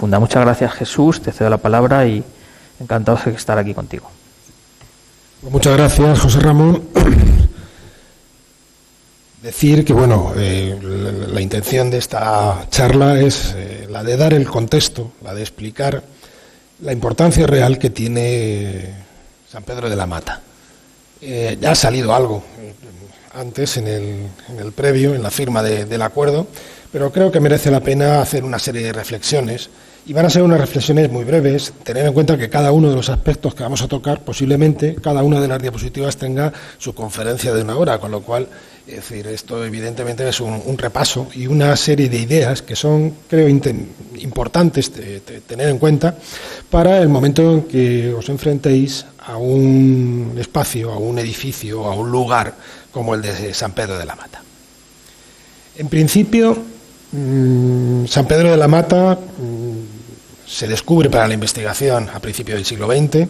Muchas gracias, Jesús, te cedo la palabra y encantado de estar aquí contigo. Muchas gracias, José Ramón. Decir que, bueno, la intención de esta charla es la de dar el contexto, la de explicar la importancia real que tiene San Pedro de la Mata. Ya ha salido algo antes en el previo, en la firma del acuerdo, pero creo que merece la pena hacer una serie de reflexiones, y van a ser unas reflexiones muy breves, tener en cuenta que cada uno de los aspectos que vamos a tocar, posiblemente cada una de las diapositivas tenga su conferencia de 1 hora, con lo cual, es decir, esto evidentemente es un repaso y una serie de ideas que son, creo, importantes tener en cuenta para el momento en que os enfrentéis a un espacio, a un edificio, a un lugar como el de San Pedro de la Mata. En principio, San Pedro de la Mata se descubre para la investigación a principios del siglo XX,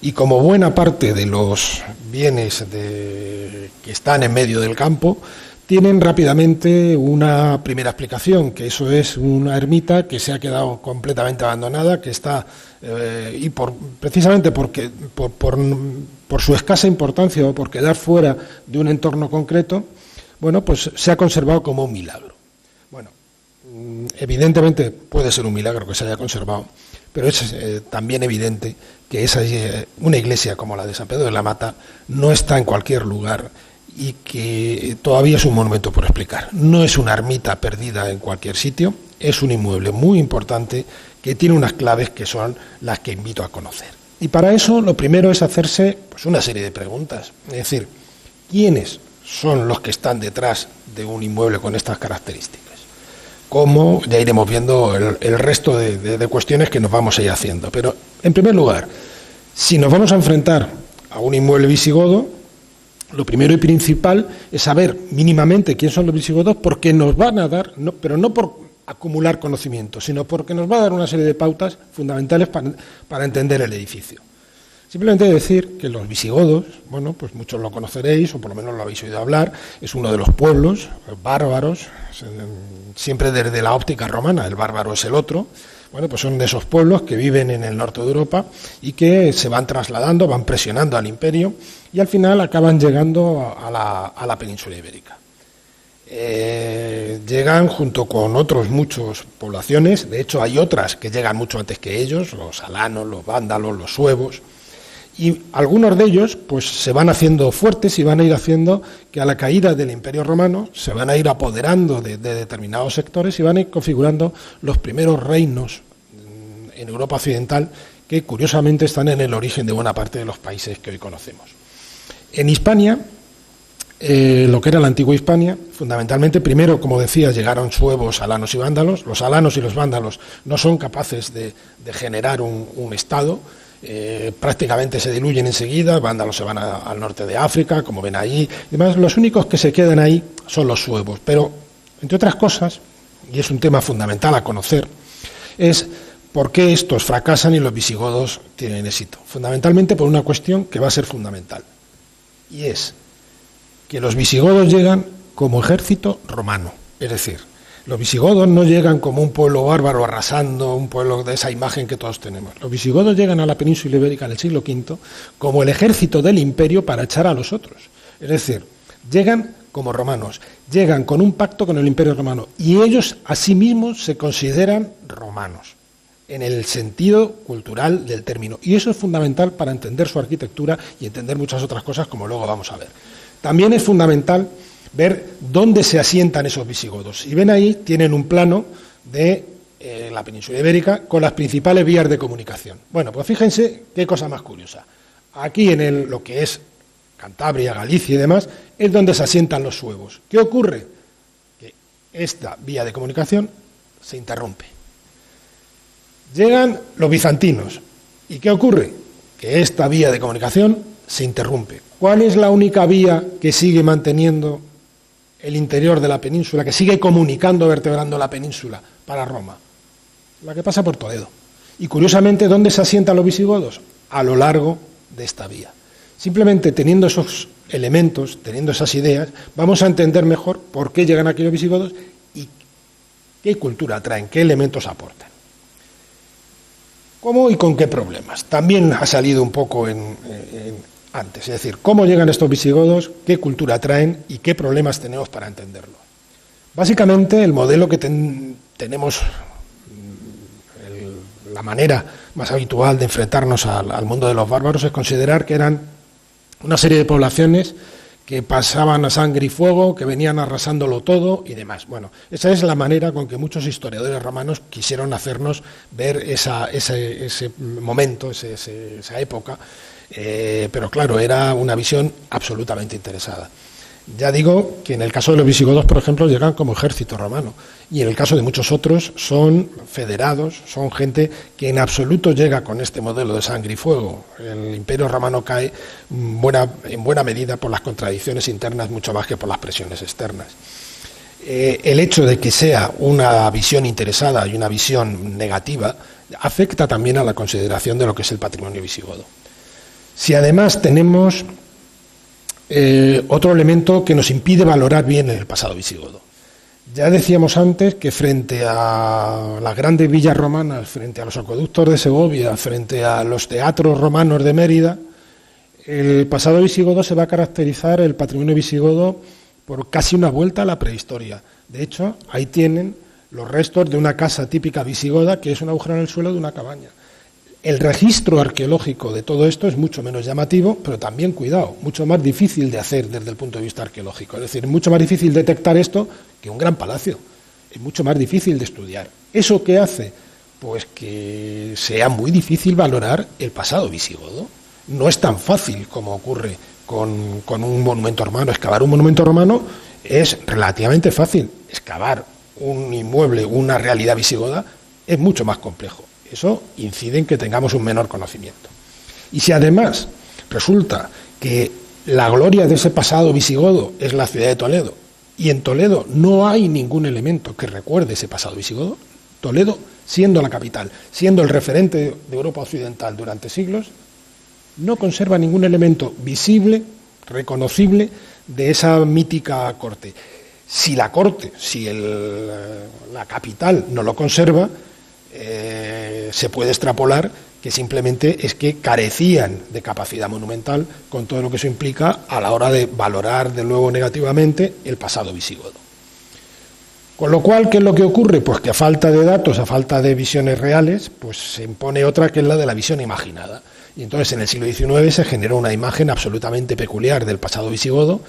y como buena parte de los bienes que están en medio del campo, tienen rápidamente una primera explicación, que eso es una ermita que se ha quedado completamente abandonada, que está, precisamente por su escasa importancia o por quedar fuera de un entorno concreto, bueno, pues se ha conservado como un milagro. Bueno, evidentemente puede ser un milagro que se haya conservado, pero es también evidente que una iglesia como la de San Pedro de la Mata no está en cualquier lugar y que todavía es un monumento por explicar. No es una ermita perdida en cualquier sitio, es un inmueble muy importante que tiene unas claves que son las que invito a conocer. Y para eso lo primero es hacerse pues, una serie de preguntas, es decir, ¿quiénes son los que están detrás de un inmueble con estas características? Como ya iremos viendo el resto de cuestiones que nos vamos a ir haciendo. Pero, en primer lugar, si nos vamos a enfrentar a un inmueble visigodo, lo primero y principal es saber mínimamente quiénes son los visigodos, porque nos van a dar, pero no por acumular conocimiento, sino porque nos va a dar una serie de pautas fundamentales para entender el edificio. Simplemente decir que los visigodos, bueno, pues muchos lo conoceréis, o por lo menos lo habéis oído hablar, es uno de los pueblos bárbaros, siempre desde la óptica romana, el bárbaro es el otro, bueno, pues son de esos pueblos que viven en el norte de Europa y que se van trasladando, van presionando al imperio y al final acaban llegando a la península ibérica. Llegan junto con otros muchos poblaciones, de hecho hay otras que llegan mucho antes que ellos, los alanos, los vándalos, los suevos, y algunos de ellos pues se van haciendo fuertes y van a ir haciendo que a la caída del Imperio Romano se van a ir apoderando de determinados sectores y van a ir configurando los primeros reinos en Europa occidental que curiosamente están en el origen de buena parte de los países que hoy conocemos. En Hispania, lo que era la antigua Hispania, fundamentalmente, primero, como decía, llegaron suevos, alanos y vándalos. Los alanos y los vándalos no son capaces de generar un estado. Prácticamente se diluyen enseguida, vándalos se van al norte de África, como ven ahí, y demás. Los únicos que se quedan ahí son los suevos, pero, entre otras cosas, y es un tema fundamental a conocer, es por qué estos fracasan y los visigodos tienen éxito. Fundamentalmente por una cuestión que va a ser fundamental, y es que los visigodos llegan como ejército romano, es decir, los visigodos no llegan como un pueblo bárbaro arrasando, un pueblo de esa imagen que todos tenemos. Los visigodos llegan a la península ibérica en el siglo V como el ejército del imperio para echar a los otros. Es decir, llegan como romanos, llegan con un pacto con el imperio romano y ellos asimismos se consideran romanos en el sentido cultural del término. Y eso es fundamental para entender su arquitectura y entender muchas otras cosas como luego vamos a ver. También es fundamental ver dónde se asientan esos visigodos. Y ven ahí, tienen un plano de la península ibérica con las principales vías de comunicación. Bueno, pues fíjense qué cosa más curiosa. Aquí en lo que es Cantabria, Galicia y demás, es donde se asientan los suevos. ¿Qué ocurre? Que esta vía de comunicación se interrumpe. Llegan los bizantinos. ¿Y qué ocurre? Que esta vía de comunicación se interrumpe. ¿Cuál es la única vía que sigue manteniendo el interior de la península, que sigue comunicando, vertebrando la península para Roma? La que pasa por Toledo. Y curiosamente, ¿dónde se asientan los visigodos? A lo largo de esta vía. Simplemente teniendo esos elementos, teniendo esas ideas, vamos a entender mejor por qué llegan aquí los visigodos y qué cultura traen, qué elementos aportan. ¿Cómo y con qué problemas? También ha salido un poco antes, es decir, cómo llegan estos visigodos, qué cultura traen y qué problemas tenemos para entenderlo. Básicamente, el modelo que tenemos, la manera más habitual de enfrentarnos al mundo de los bárbaros es considerar que eran una serie de poblaciones que pasaban a sangre y fuego, que venían arrasándolo todo y demás. Bueno, esa es la manera con que muchos historiadores romanos quisieron hacernos ver ese momento, esa época, pero claro, era una visión absolutamente interesada. Ya digo que en el caso de los visigodos, por ejemplo, llegan como ejército romano, y en el caso de muchos otros son federados, son gente que en absoluto llega con este modelo de sangre y fuego. El Imperio Romano cae en buena medida por las contradicciones internas, mucho más que por las presiones externas. El hecho de que sea una visión interesada y una visión negativa afecta también a la consideración de lo que es el patrimonio visigodo. Si además tenemos otro elemento que nos impide valorar bien el pasado visigodo. Ya decíamos antes que frente a las grandes villas romanas, frente a los acueductos de Segovia, frente a los teatros romanos de Mérida, el pasado visigodo se va a caracterizar, el patrimonio visigodo, por casi una vuelta a la prehistoria. De hecho, ahí tienen los restos de una casa típica visigoda, que es un agujero en el suelo de una cabaña. El registro arqueológico de todo esto es mucho menos llamativo, pero también, cuidado, mucho más difícil de hacer desde el punto de vista arqueológico. Es decir, mucho más difícil detectar esto que un gran palacio. Es mucho más difícil de estudiar. ¿Eso qué hace? Pues que sea muy difícil valorar el pasado visigodo. No es tan fácil como ocurre con un monumento romano. Excavar un monumento romano es relativamente fácil. Excavar un inmueble, una realidad visigoda, es mucho más complejo. Eso incide en que tengamos un menor conocimiento. Y si además resulta que la gloria de ese pasado visigodo es la ciudad de Toledo, y en Toledo no hay ningún elemento que recuerde ese pasado visigodo, Toledo, siendo la capital, siendo el referente de Europa occidental durante siglos, no conserva ningún elemento visible, reconocible, de esa mítica corte. Si la corte, si la capital no lo conserva, se puede extrapolar que simplemente es que carecían de capacidad monumental, con todo lo que eso implica a la hora de valorar de nuevo negativamente el pasado visigodo. Con lo cual, ¿qué es lo que ocurre? Pues que a falta de datos, a falta de visiones reales, pues se impone otra que es la de la visión imaginada. Y entonces en el siglo XIX se generó una imagen absolutamente peculiar del pasado visigodo,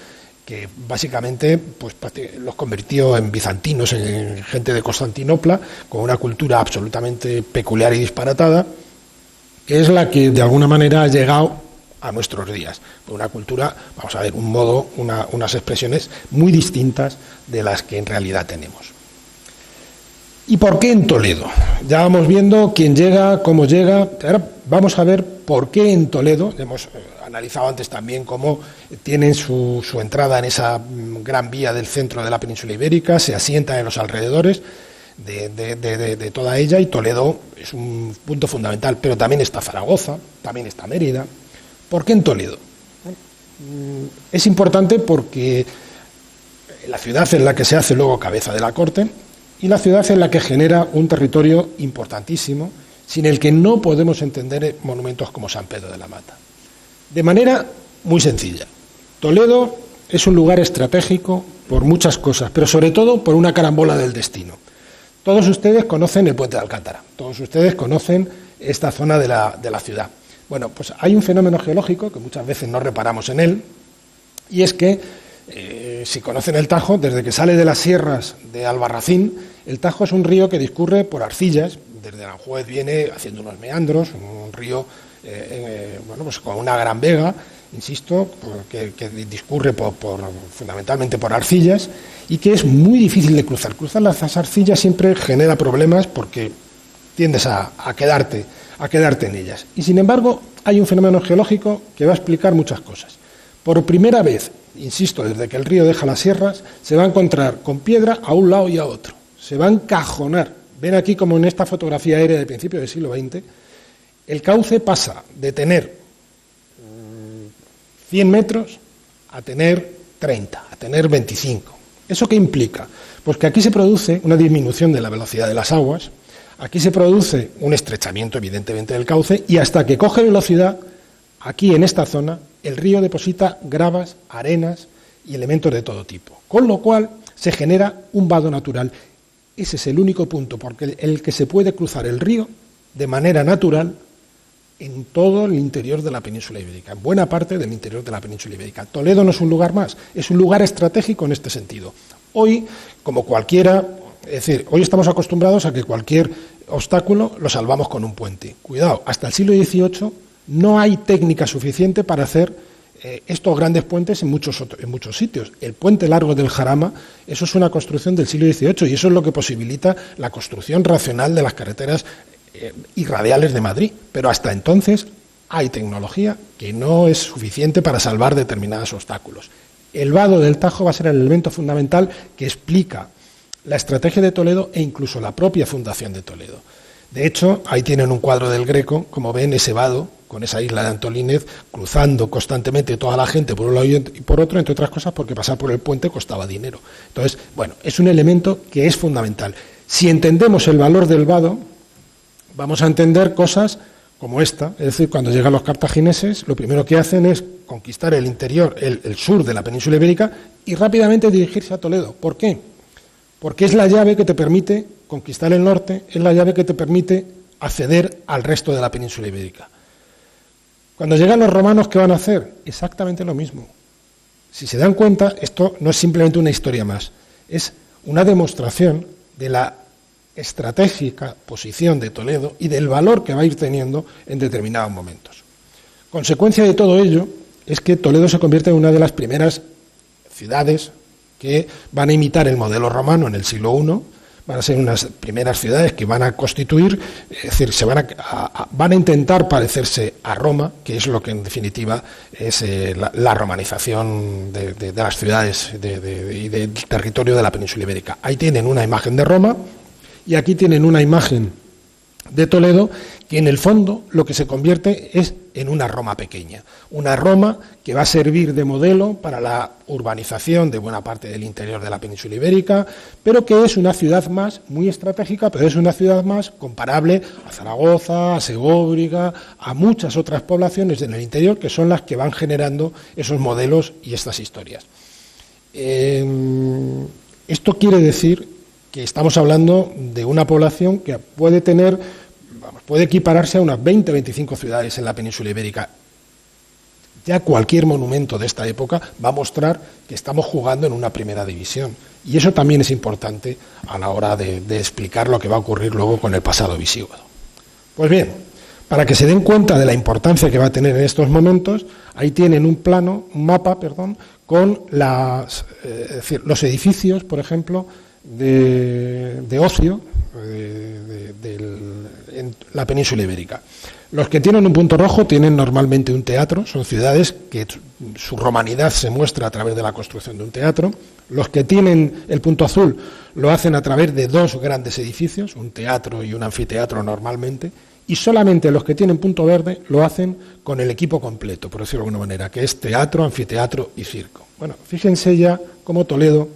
que básicamente pues, los convirtió en bizantinos, en gente de Constantinopla, con una cultura absolutamente peculiar y disparatada, que es la que de alguna manera ha llegado a nuestros días. Una cultura, vamos a ver, un modo, unas expresiones muy distintas de las que en realidad tenemos. ¿Y por qué en Toledo? Ya vamos viendo quién llega, cómo llega. Ahora vamos a ver por qué en Toledo. Hemos analizado antes también cómo tienen su entrada en esa gran vía del centro de la península ibérica, se asientan en los alrededores de toda ella, y Toledo es un punto fundamental, pero también está Zaragoza, también está Mérida. ¿Por qué en Toledo? Es importante porque la ciudad en la que se hace luego cabeza de la corte, y la ciudad en la que genera un territorio importantísimo, sin el que no podemos entender monumentos como San Pedro de la Mata. De manera muy sencilla, Toledo es un lugar estratégico por muchas cosas, pero sobre todo por una carambola del destino. Todos ustedes conocen el Puente de Alcántara, todos ustedes conocen esta zona de la ciudad. Bueno, pues hay un fenómeno geológico que muchas veces no reparamos en él, y es que si conocen el Tajo, desde que sale de las sierras de Albarracín, el Tajo es un río que discurre por arcillas, desde Aranjuez viene haciendo unos meandros, un río pues con una gran vega, insisto, que discurre fundamentalmente por arcillas, y que es muy difícil de cruzar. Cruzar las arcillas siempre genera problemas porque tiendes a quedarte en ellas. Y sin embargo, hay un fenómeno geológico que va a explicar muchas cosas. Por primera vez, insisto, desde que el río deja las sierras, se va a encontrar con piedra a un lado y a otro. Se va a encajonar. Ven aquí como en esta fotografía aérea de principio del siglo XX, el cauce pasa de tener 100 metros a tener 30, a tener 25. ¿Eso qué implica? Pues que aquí se produce una disminución de la velocidad de las aguas, Aquí se produce un estrechamiento, evidentemente, del cauce, y hasta que coge velocidad, aquí en esta zona, el río deposita gravas, arenas y elementos de todo tipo. Con lo cual se genera un vado natural. Ese es el único punto porque el que se puede cruzar el río de manera natural en todo el interior de la península ibérica, en buena parte del interior de la península ibérica. Toledo no es un lugar más, es un lugar estratégico en este sentido. Hoy, como cualquiera, es decir, hoy estamos acostumbrados a que cualquier obstáculo lo salvamos con un puente. Cuidado, hasta el siglo XVIII no hay técnica suficiente para hacer estos grandes puentes en muchos sitios. El puente largo del Jarama, eso es una construcción del siglo XVIII y eso es lo que posibilita la construcción racional de las carreteras irradiales de Madrid. Pero hasta entonces hay tecnología que no es suficiente para salvar determinados obstáculos. El vado del Tajo va a ser el elemento fundamental que explica la estrategia de Toledo e incluso la propia fundación de Toledo. De hecho, ahí tienen un cuadro del Greco, como ven, ese vado, con esa isla de Antolínez, cruzando constantemente toda la gente por un lado y por otro, entre otras cosas porque pasar por el puente costaba dinero. Entonces, bueno, es un elemento que es fundamental. Si entendemos el valor del vado, vamos a entender cosas como esta. Es decir, cuando llegan los cartagineses, lo primero que hacen es conquistar el interior, el sur de la península ibérica y rápidamente dirigirse a Toledo. ¿Por qué? Porque es la llave que te permite conquistar el norte, es la llave que te permite acceder al resto de la península ibérica. Cuando llegan los romanos, ¿qué van a hacer? Exactamente lo mismo. Si se dan cuenta, esto no es simplemente una historia más, es una demostración de la estratégica posición de Toledo y del valor que va a ir teniendo en determinados momentos. Consecuencia de todo ello es que Toledo se convierte en una de las primeras ciudades que van a imitar el modelo romano en el siglo I, van a ser unas primeras ciudades que van a constituir, es decir, van a intentar parecerse a Roma, que es lo que en definitiva es la romanización de las ciudades y del territorio de la península ibérica. Ahí tienen una imagen de Roma y aquí tienen una imagen de Toledo, que en el fondo lo que se convierte es en una Roma pequeña, una Roma que va a servir de modelo para la urbanización de buena parte del interior de la península ibérica, pero que es una ciudad más, muy estratégica, pero es una ciudad más comparable a Zaragoza, a Segóbriga, a muchas otras poblaciones en el interior que son las que van generando esos modelos y estas historias. Esto quiere decir que estamos hablando de una población que puede equipararse a unas 20 o 25 ciudades en la península ibérica. Ya cualquier monumento de esta época va a mostrar que estamos jugando en una primera división. Y eso también es importante a la hora de explicar lo que va a ocurrir luego con el pasado visigodo. Pues bien, para que se den cuenta de la importancia que va a tener en estos momentos, ahí tienen un mapa, con los edificios, por ejemplo, de ocio en la península ibérica. Los que tienen un punto rojo tienen normalmente un teatro, son ciudades que su romanidad se muestra a través de la construcción de un teatro. Los que tienen el punto azul lo hacen a través de dos grandes edificios, un teatro y un anfiteatro normalmente, y solamente los que tienen punto verde lo hacen con el equipo completo, por decirlo de alguna manera, que es teatro, anfiteatro y circo. Bueno, fíjense ya cómo Toledo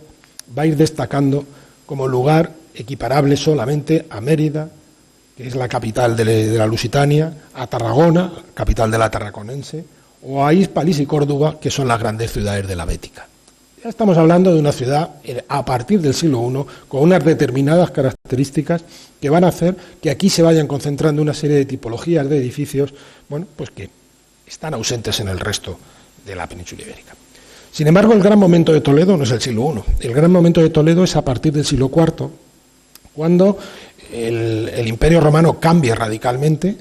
va a ir destacando como lugar equiparable solamente a Mérida, que es la capital de la Lusitania, a Tarragona, capital de la Tarraconense, o a Hispalis y Córdoba, que son las grandes ciudades de la Bética. Ya estamos hablando de una ciudad a partir del siglo I, con unas determinadas características que van a hacer que aquí se vayan concentrando una serie de tipologías de edificios, bueno, pues que están ausentes en el resto de la península ibérica. Sin embargo, el gran momento de Toledo no es el siglo I. El gran momento de Toledo es a partir del siglo IV, cuando el Imperio Romano cambia radicalmente,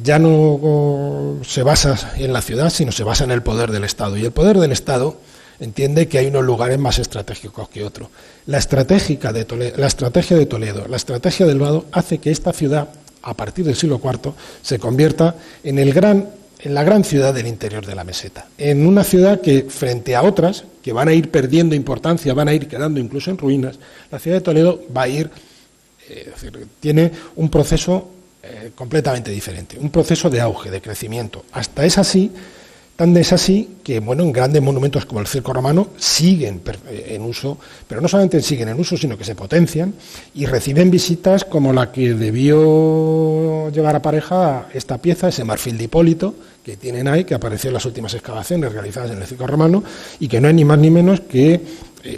ya no se basa en la ciudad, sino se basa en el poder del Estado. Y el poder del Estado entiende que hay unos lugares más estratégicos que otros. La estrategia de Toledo, la estrategia del vado, hace que esta ciudad, a partir del siglo IV, se convierta en la gran ciudad del interior de la meseta, en una ciudad que, frente a otras, que van a ir perdiendo importancia, van a ir quedando incluso en ruinas, la ciudad de Toledo va a ir, tiene un proceso completamente diferente, un proceso de auge, de crecimiento. Hasta es así Tan es así que, bueno, en grandes monumentos como el Circo Romano siguen en uso, pero no solamente siguen en uso, sino que se potencian y reciben visitas como la que debió llevar aparejada esta pieza, ese marfil de Hipólito, que tienen ahí, que apareció en las últimas excavaciones realizadas en el Circo Romano, y que no es ni más ni menos que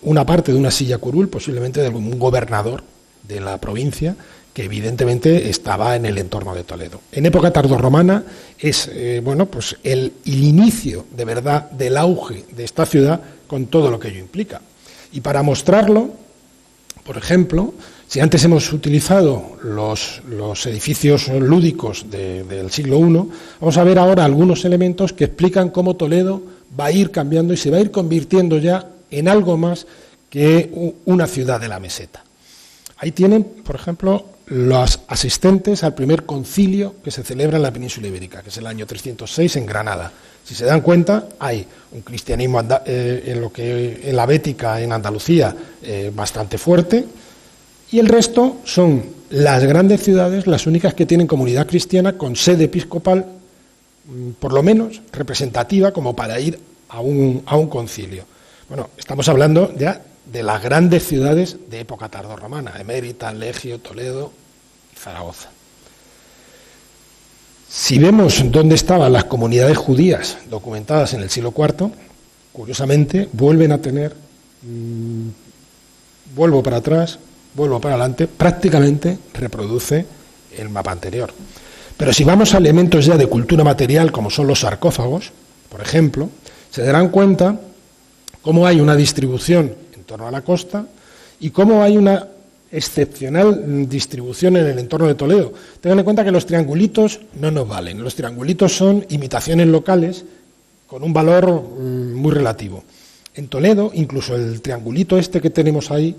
una parte de una silla curul, posiblemente de algún gobernador de la provincia, que evidentemente estaba en el entorno de Toledo. En época tardorromana es pues el inicio de verdad del auge de esta ciudad con todo lo que ello implica. Y para mostrarlo, por ejemplo, si antes hemos utilizado los edificios lúdicos del siglo I, vamos a ver ahora algunos elementos que explican cómo Toledo va a ir cambiando y se va a ir convirtiendo ya en algo más que una ciudad de la meseta. Ahí tienen, por ejemplo, los asistentes al primer concilio que se celebra en la península ibérica, que es el año 306 en Granada. Si se dan cuenta, hay un cristianismo en la Bética, en Andalucía, bastante fuerte, y el resto son las grandes ciudades, las únicas que tienen comunidad cristiana con sede episcopal, por lo menos representativa, como para ir a un concilio. Bueno, estamos hablando ya de las grandes ciudades de época tardorromana, Emérita, Legio, Toledo y Zaragoza. Si vemos dónde estaban las comunidades judías documentadas en el siglo IV, curiosamente vuelven a tener, vuelvo para atrás, vuelvo para adelante, prácticamente reproduce el mapa anterior. Pero si vamos a elementos ya de cultura material, como son los sarcófagos, por ejemplo, se darán cuenta cómo hay una distribución en torno a la costa y cómo hay una excepcional distribución en el entorno de Toledo. Tengan en cuenta que los triangulitos no nos valen. Los triangulitos son imitaciones locales con un valor muy relativo. En Toledo, incluso el triangulito este que tenemos ahí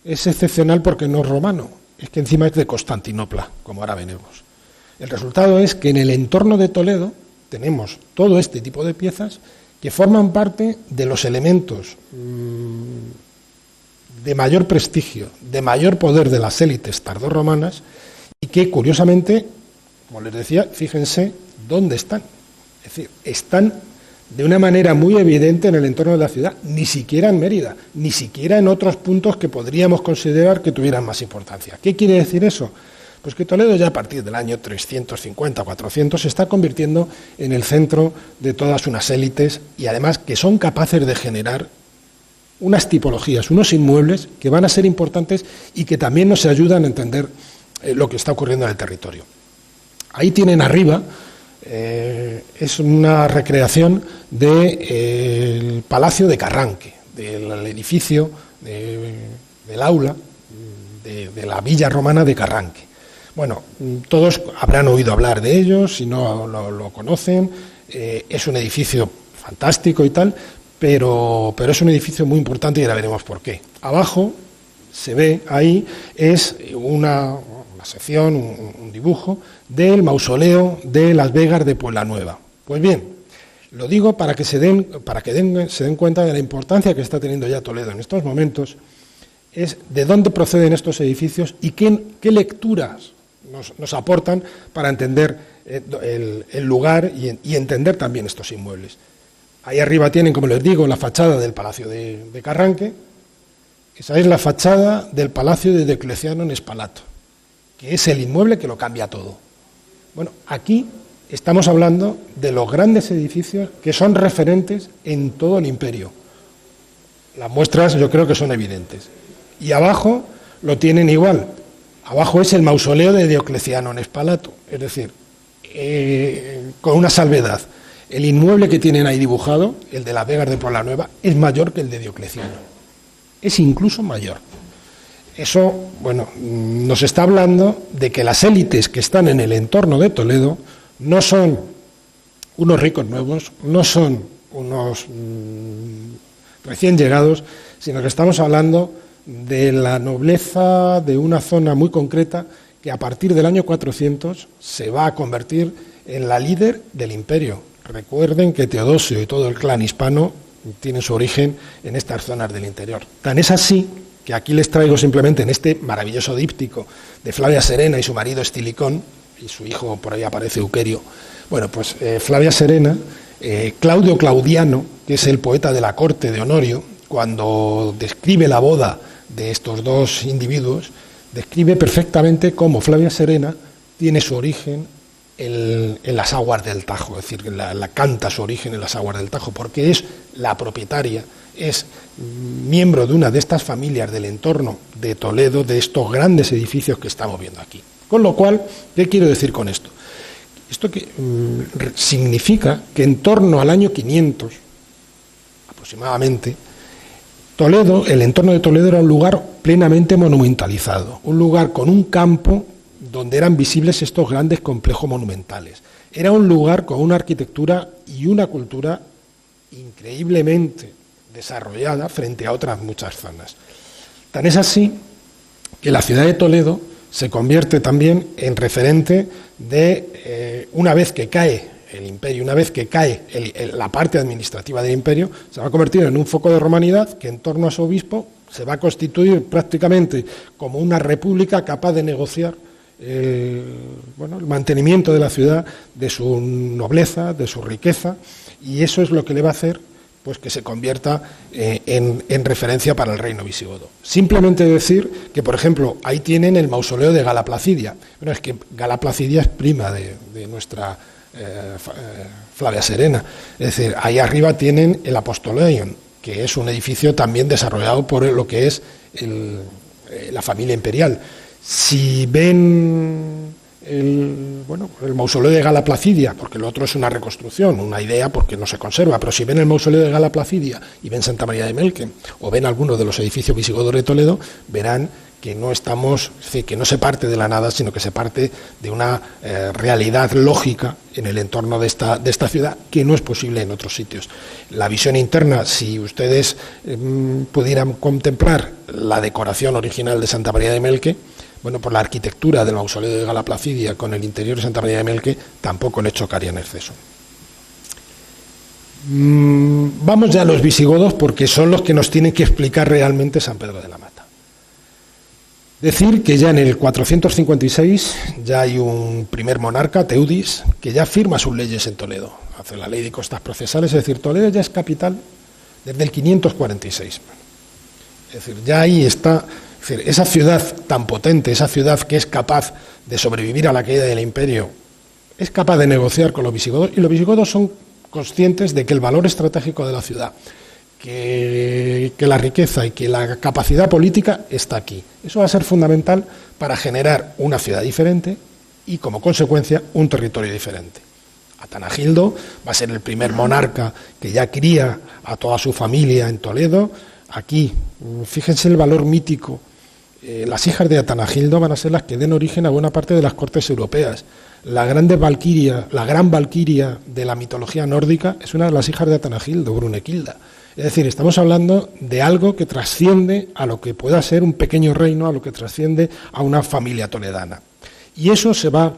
es excepcional porque no es romano, es que encima es de Constantinopla, como ahora veremos. El resultado es que en el entorno de Toledo tenemos todo este tipo de piezas que forman parte de los elementos de mayor prestigio, de mayor poder de las élites tardorromanas y que, curiosamente, como les decía, fíjense dónde están. Es decir, están de una manera muy evidente en el entorno de la ciudad, ni siquiera en Mérida, ni siquiera en otros puntos que podríamos considerar que tuvieran más importancia. ¿Qué quiere decir eso? Pues que Toledo ya a partir del año 350-400 se está convirtiendo en el centro de todas unas élites y además que son capaces de generar unas tipologías, unos inmuebles que van a ser importantes y que también nos ayudan a entender lo que está ocurriendo en el territorio. Ahí tienen arriba, es una recreación del Palacio de Carranque, del edificio del aula de la villa romana de Carranque. Bueno, todos habrán oído hablar de ellos, si no lo conocen, es un edificio fantástico y tal, pero es un edificio muy importante y ahora veremos por qué. Abajo se ve ahí, es una sección, un dibujo del mausoleo de las Vegas de Pueblanueva. Pues bien, lo digo para que se den cuenta de la importancia que está teniendo ya Toledo en estos momentos, es de dónde proceden estos edificios y qué lecturas nos aportan para entender el lugar y entender también estos inmuebles. Ahí arriba tienen, como les digo, la fachada del Palacio de Carranque. Esa es la fachada del Palacio de Diocleciano en Spalato, que es el inmueble que lo cambia todo. Bueno, aquí estamos hablando de los grandes edificios que son referentes en todo el imperio. Las muestras yo creo que son evidentes. Y abajo lo tienen igual. Abajo es el mausoleo de Diocleciano en Spalato, es decir, con una salvedad. El inmueble que tienen ahí dibujado, el de las Vegas de Pueblanueva, es mayor que el de Diocleciano. Es incluso mayor. Eso, bueno, nos está hablando de que las élites que están en el entorno de Toledo no son unos ricos nuevos, no son unos recién llegados, sino que estamos hablando de la nobleza de una zona muy concreta que a partir del año 400 se va a convertir en la líder del imperio. Recuerden que Teodosio y todo el clan hispano tienen su origen en estas zonas del interior. Tan es así que aquí les traigo simplemente en este maravilloso díptico de Flavia Serena y su marido Estilicón, y su hijo por ahí aparece Euquerio. Bueno, pues Flavia Serena Claudio Claudiano, que es el poeta de la corte de Honorio, cuando describe la boda de estos dos individuos, describe perfectamente cómo Flavia Serena tiene su origen en las aguas del Tajo, es decir, la canta su origen en las aguas del Tajo, porque es la propietaria, es miembro de una de estas familias del entorno de Toledo, de estos grandes edificios que estamos viendo aquí. Con lo cual, ¿qué quiero decir con esto? Esto que significa que en torno al año 500, aproximadamente, Toledo, el entorno de Toledo era un lugar plenamente monumentalizado, un lugar con un campo donde eran visibles estos grandes complejos monumentales. Era un lugar con una arquitectura y una cultura increíblemente desarrollada frente a otras muchas zonas. Tan es así que la ciudad de Toledo se convierte también en referente de, una vez que cae el imperio, una vez que cae la parte administrativa del imperio, se va a convertir en un foco de romanidad que en torno a su obispo se va a constituir prácticamente como una república capaz de negociar el mantenimiento de la ciudad, de su nobleza, de su riqueza, y eso es lo que le va a hacer pues que se convierta en referencia para el reino visigodo. Simplemente decir que, por ejemplo, ahí tienen el mausoleo de Gala Placidia. Bueno, es que Gala Placidia es prima de nuestra Flavia Serena. Es decir, ahí arriba tienen el Apostoleion, que es un edificio también desarrollado por lo que es la familia imperial. Si ven el mausoleo de Gala Placidia, porque lo otro es una reconstrucción, una idea porque no se conserva, pero si ven el mausoleo de Gala Placidia y ven Santa María de Melque o ven algunos de los edificios visigodos de Toledo, verán que no estamos, es decir, que no se parte de la nada, sino que se parte de una realidad lógica en el entorno de esta ciudad, que no es posible en otros sitios. La visión interna, si ustedes pudieran contemplar la decoración original de Santa María de Melque, bueno, por la arquitectura del mausoleo de Gala Placidia con el interior de Santa María de Melque, tampoco le chocaría en exceso. Vamos ya a los visigodos, porque son los que nos tienen que explicar realmente San Pedro de la Mata. Decir que ya en el 456 ya hay un primer monarca, Teudis, que ya firma sus leyes en Toledo. Hace la ley de costas procesales, es decir, Toledo ya es capital desde el 546. Es decir, ya ahí está. Es decir, esa ciudad tan potente, esa ciudad que es capaz de sobrevivir a la caída del imperio, es capaz de negociar con los visigodos, y los visigodos son conscientes de que el valor estratégico de la ciudad, que la riqueza y que la capacidad política está aquí. Eso va a ser fundamental para generar una ciudad diferente y, como consecuencia, un territorio diferente. Atanagildo va a ser el primer monarca que ya cría a toda su familia en Toledo. Aquí, fíjense el valor mítico. Las hijas de Atanagildo van a ser las que den origen a buena parte de las cortes europeas. La gran valquiria de la mitología nórdica es una de las hijas de Atanagildo, Brunekilda. Es decir, estamos hablando de algo que trasciende a lo que pueda ser un pequeño reino, a lo que trasciende a una familia toledana. Y eso se va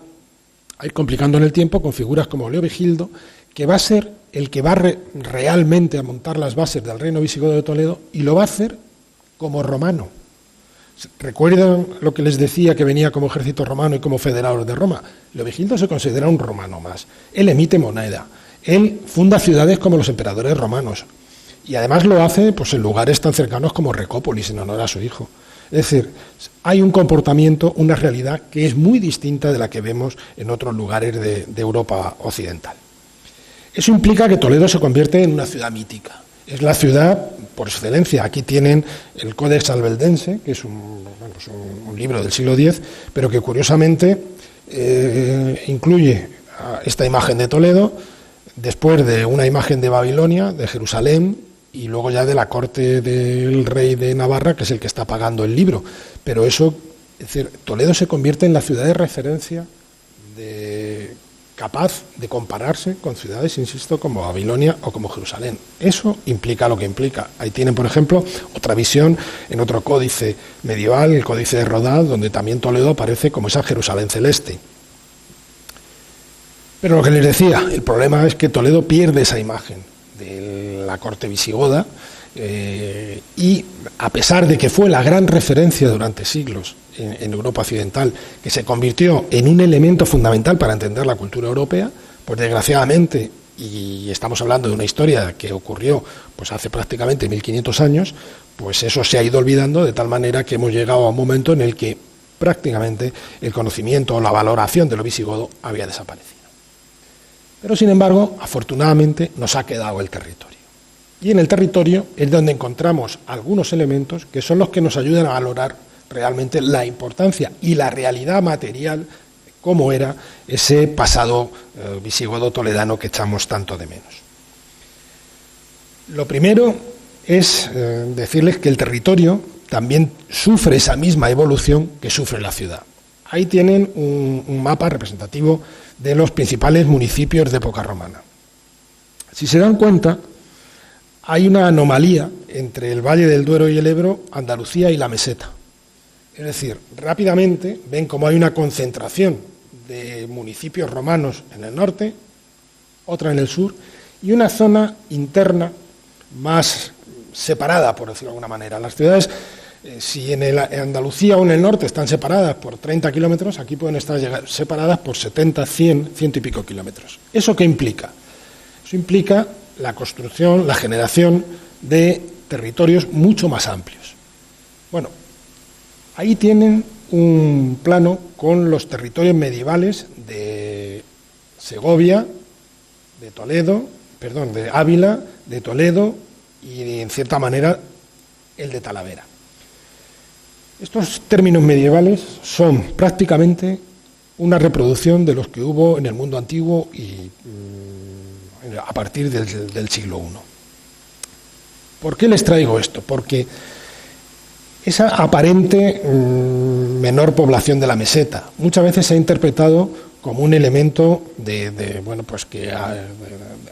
a ir complicando en el tiempo con figuras como Leovigildo, que va a ser el que va realmente a montar las bases del reino visigodo de Toledo, y lo va a hacer como romano. ¿Recuerdan lo que les decía, que venía como ejército romano y como federador de Roma? Leovigildo se considera un romano más. Él emite moneda, él funda ciudades como los emperadores romanos, y además lo hace pues en lugares tan cercanos como Recópolis, en honor a su hijo. Es decir, hay un comportamiento, una realidad que es muy distinta de la que vemos en otros lugares de Europa occidental. Eso implica que Toledo se convierte en una ciudad mítica. Es la ciudad por excelencia. Aquí tienen el Codex Albeldense, que es un libro del siglo X, pero que curiosamente incluye esta imagen de Toledo, después de una imagen de Babilonia, de Jerusalén, y luego ya de la corte del rey de Navarra, que es el que está pagando el libro. Pero eso, es decir, Toledo se convierte en la ciudad de referencia capaz de compararse con ciudades, insisto, como Babilonia o como Jerusalén. Eso implica lo que implica. Ahí tienen, por ejemplo, otra visión en otro códice medieval, el Códice de Rodal, donde también Toledo aparece como esa Jerusalén celeste. Pero lo que les decía, el problema es que Toledo pierde esa imagen de la corte visigoda, y a pesar de que fue la gran referencia durante siglos en Europa occidental, que se convirtió en un elemento fundamental para entender la cultura europea, pues desgraciadamente y estamos hablando de una historia que ocurrió pues hace prácticamente 1500 años, pues eso se ha ido olvidando de tal manera que hemos llegado a un momento en el que prácticamente el conocimiento o la valoración de lo visigodo había desaparecido. Pero sin embargo, afortunadamente nos ha quedado el territorio. Y en el territorio es donde encontramos algunos elementos que son los que nos ayudan a valorar realmente la importancia y la realidad material, cómo era ese pasado visigodo toledano que echamos tanto de menos. Lo primero es decirles que el territorio también sufre esa misma evolución que sufre la ciudad. Ahí tienen un mapa representativo de los principales municipios de época romana. Si se dan cuenta, hay una anomalía entre el Valle del Duero y el Ebro, Andalucía y la meseta. Es decir, rápidamente ven cómo hay una concentración de municipios romanos en el norte, otra en el sur, y una zona interna más separada, por decirlo de alguna manera. Las ciudades, si en Andalucía o en el norte están separadas por 30 kilómetros, aquí pueden estar separadas por 70, 100 y pico kilómetros. ¿Eso qué implica? Eso implica la construcción, la generación de territorios mucho más amplios. Bueno, ahí tienen un plano con los territorios medievales de Segovia, de Toledo, de Ávila, de Toledo y en cierta manera el de Talavera. Estos términos medievales son prácticamente una reproducción de los que hubo en el mundo antiguo y a partir del siglo I. ¿Por qué les traigo esto? Porque esa aparente menor población de la meseta muchas veces se ha interpretado como un elemento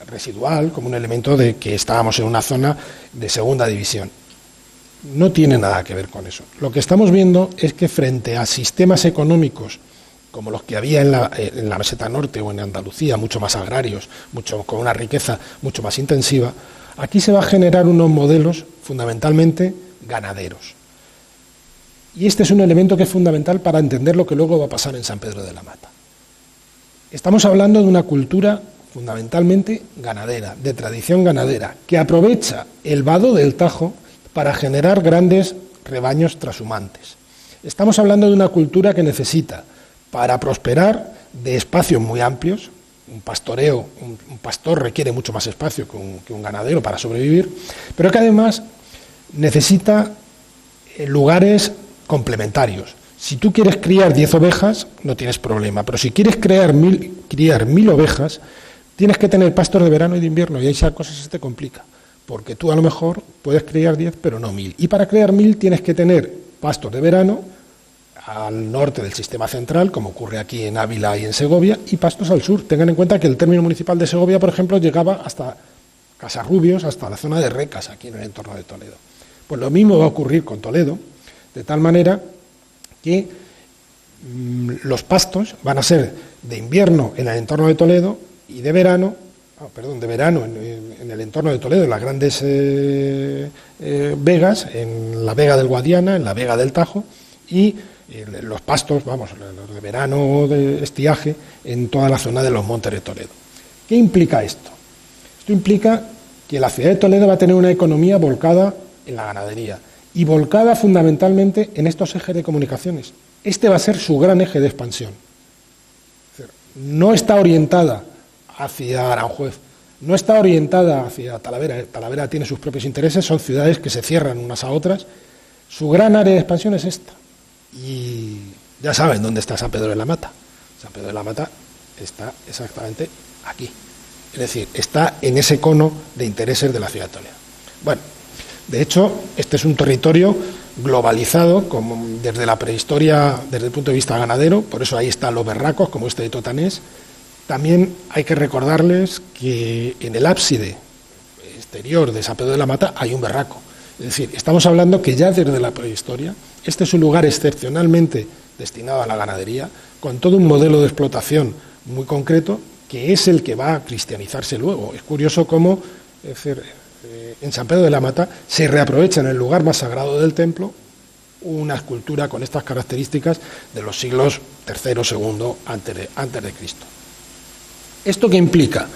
residual, como un elemento de que estábamos en una zona de segunda división. No tiene nada que ver con eso. Lo que estamos viendo es que frente a sistemas económicos como los que había en la meseta norte o en Andalucía, mucho más agrarios, con una riqueza mucho más intensiva, aquí se va a generar unos modelos fundamentalmente ganaderos. Y este es un elemento que es fundamental para entender lo que luego va a pasar en San Pedro de la Mata. Estamos hablando de una cultura fundamentalmente ganadera, de tradición ganadera, que aprovecha el vado del Tajo para generar grandes rebaños trashumantes. Estamos hablando de una cultura que necesita, para prosperar, de espacios muy amplios. Un pastor requiere mucho más espacio que un ganadero para sobrevivir, pero que además necesita lugares complementarios. Si tú quieres criar 10 ovejas, no tienes problema, pero si quieres criar 1000 ovejas, tienes que tener pastos de verano y de invierno, y ahí esa cosa se te complica, porque tú a lo mejor puedes criar 10, pero no 1000. Y para criar 1000 tienes que tener pastos de verano al norte del sistema central, como ocurre aquí en Ávila y en Segovia, y pastos al sur. Tengan en cuenta que el término municipal de Segovia, por ejemplo, llegaba hasta Casarrubios, hasta la zona de Recas, aquí en el entorno de Toledo. Pues lo mismo va a ocurrir con Toledo, de tal manera que los pastos van a ser de invierno en el entorno de Toledo y de verano en el entorno de Toledo, en las grandes vegas, en la vega del Guadiana, en la vega del Tajo, y los pastos, los de verano de estiaje, en toda la zona de los montes de Toledo. ¿Qué implica esto? Esto implica que la ciudad de Toledo va a tener una economía volcada en la ganadería y volcada fundamentalmente en estos ejes de comunicaciones. Este va a ser su gran eje de expansión. No está orientada hacia Aranjuez, no está orientada hacia Talavera. Talavera tiene sus propios intereses, son ciudades que se cierran unas a otras. Su gran área de expansión es esta. Y ya saben dónde está San Pedro de la Mata. San Pedro de la Mata está exactamente aquí. Es decir, está en ese cono de intereses de la ciudad de Toledo. Bueno, de hecho, este es un territorio globalizado desde la prehistoria, desde el punto de vista ganadero, por eso ahí están los berracos, como este de Totanés. También hay que recordarles que en el ábside exterior de San Pedro de la Mata hay un berraco. Es decir, estamos hablando que ya desde la prehistoria, este es un lugar excepcionalmente destinado a la ganadería, con todo un modelo de explotación muy concreto, que es el que va a cristianizarse luego. Es curioso cómo en San Pedro de la Mata se reaprovecha en el lugar más sagrado del templo una escultura con estas características de los siglos III, II antes de Cristo. ¿Esto qué implica?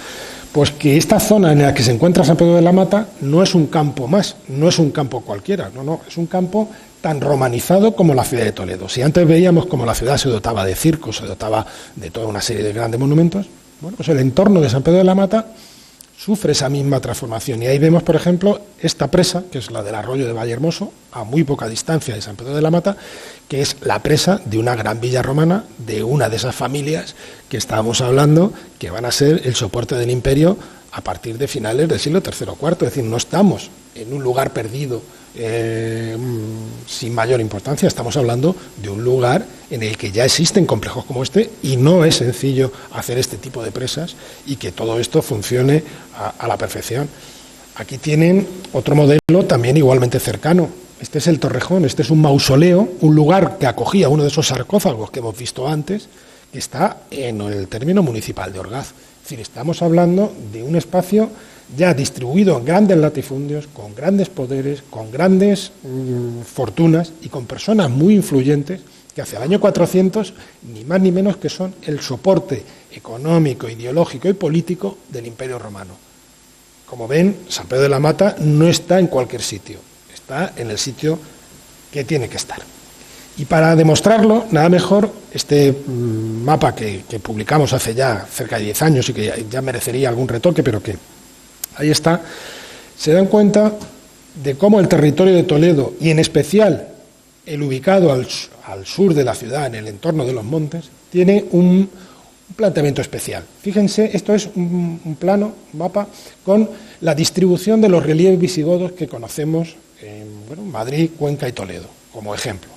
Pues que esta zona en la que se encuentra San Pedro de la Mata no es un campo más, no es un campo cualquiera, no, es un campo tan romanizado como la ciudad de Toledo. Si antes veíamos como la ciudad se dotaba de circos, se dotaba de toda una serie de grandes monumentos, bueno, pues el entorno de San Pedro de la Mata sufre esa misma transformación. Y ahí vemos, por ejemplo, esta presa, que es la del arroyo de Vallehermoso, a muy poca distancia de San Pedro de la Mata, que es la presa de una gran villa romana, de una de esas familias que estábamos hablando, que van a ser el soporte del imperio a partir de finales del siglo III o IV. Es decir, no estamos en un lugar perdido sin mayor importancia, estamos hablando de un lugar en el que ya existen complejos como este y no es sencillo hacer este tipo de presas y que todo esto funcione a la perfección. Aquí tienen otro modelo también igualmente cercano. Este es el Torrejón, este es un mausoleo, un lugar que acogía uno de esos sarcófagos que hemos visto antes, que está en el término municipal de Orgaz. Es decir, estamos hablando de un espacio ya distribuido en grandes latifundios, con grandes poderes, con grandes fortunas y con personas muy influyentes que hacia el año 400, ni más ni menos que son el soporte económico, ideológico y político del Imperio Romano. Como ven, San Pedro de la Mata no está en cualquier sitio, está en el sitio que tiene que estar. Y para demostrarlo, nada mejor este mapa que publicamos hace ya cerca de 10 años y que ya merecería algún retoque, pero que ahí está, se dan cuenta de cómo el territorio de Toledo, y en especial el ubicado al sur de la ciudad, en el entorno de los montes, tiene un planteamiento especial. Fíjense, esto es un plano, un mapa, con la distribución de los relieves visigodos que conocemos en Madrid, Cuenca y Toledo, como ejemplo.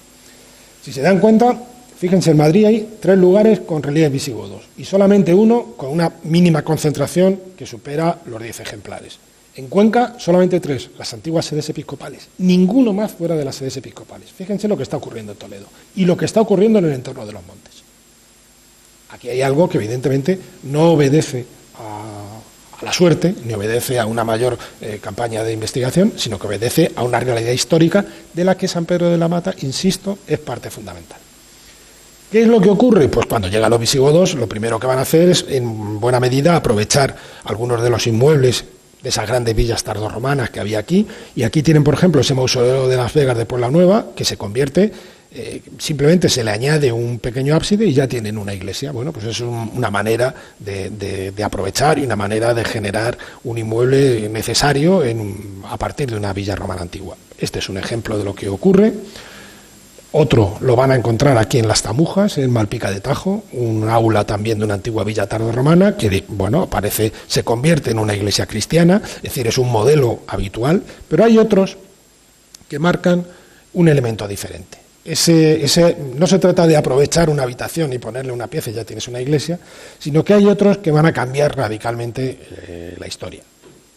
Si se dan cuenta, fíjense, en Madrid hay 3 lugares con relieves visigodos y solamente uno con una mínima concentración que supera los 10 ejemplares. En Cuenca solamente 3, las antiguas sedes episcopales, ninguno más fuera de las sedes episcopales. Fíjense lo que está ocurriendo en Toledo y lo que está ocurriendo en el entorno de los montes. Aquí hay algo que evidentemente no obedece a la suerte, ni obedece a una mayor campaña de investigación, sino que obedece a una realidad histórica de la que San Pedro de la Mata, insisto, es parte fundamental. ¿Qué es lo que ocurre? Pues cuando llegan los visigodos, lo primero que van a hacer es, en buena medida, aprovechar algunos de los inmuebles de esas grandes villas tardorromanas que había aquí, y aquí tienen, por ejemplo, ese mausoleo de Las Vegas de Puebla Nueva, que se convierte, simplemente se le añade un pequeño ábside y ya tienen una iglesia. Bueno, pues es una manera de aprovechar y una manera de generar un inmueble necesario a partir de una villa romana antigua. Este es un ejemplo de lo que ocurre. Otro lo van a encontrar aquí en Las Tamujas, en Malpica de Tajo, un aula también de una antigua villa tardorromana que, bueno, se convierte en una iglesia cristiana, es decir, es un modelo habitual, pero hay otros que marcan un elemento diferente. No se trata de aprovechar una habitación y ponerle una pieza y ya tienes una iglesia, sino que hay otros que van a cambiar radicalmente la historia.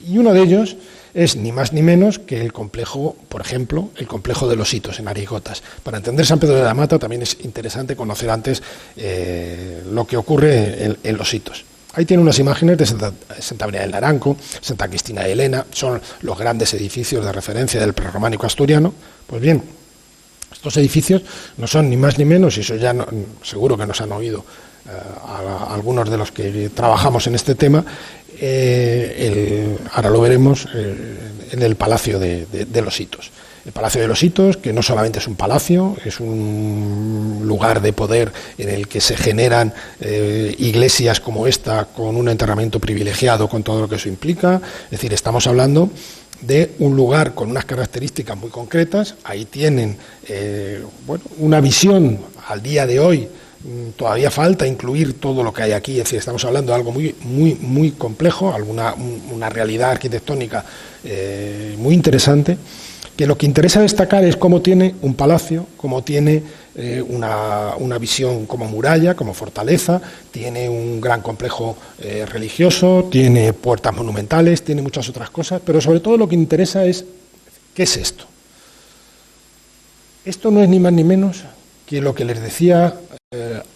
Y uno de ellos es ni más ni menos que el complejo, por ejemplo, el complejo de los Hitos en Arigotas. Para entender San Pedro de la Mata también es interesante conocer antes lo que ocurre en los Hitos. Ahí tiene unas imágenes de Santa María del Naranco, Santa Cristina de Elena, son los grandes edificios de referencia del prerrománico asturiano. Pues bien, estos edificios no son ni más ni menos, y eso ya seguro que nos han oído a algunos de los que trabajamos en este tema, ahora lo veremos, en el Palacio de los Hitos. El Palacio de los Hitos, que no solamente es un palacio, es un lugar de poder en el que se generan iglesias como esta, con un enterramiento privilegiado, con todo lo que eso implica. Es decir, estamos hablando de un lugar con unas características muy concretas. Ahí tienen una visión al día de hoy. Todavía falta incluir todo lo que hay aquí, es decir, estamos hablando de algo muy, muy, muy complejo, una realidad arquitectónica muy interesante, que lo que interesa destacar es cómo tiene un palacio, cómo tiene una visión como muralla, como fortaleza, tiene un gran complejo religioso, tiene puertas monumentales, tiene muchas otras cosas, pero sobre todo lo que interesa es, ¿qué es esto? Esto no es ni más ni menos que lo que les decía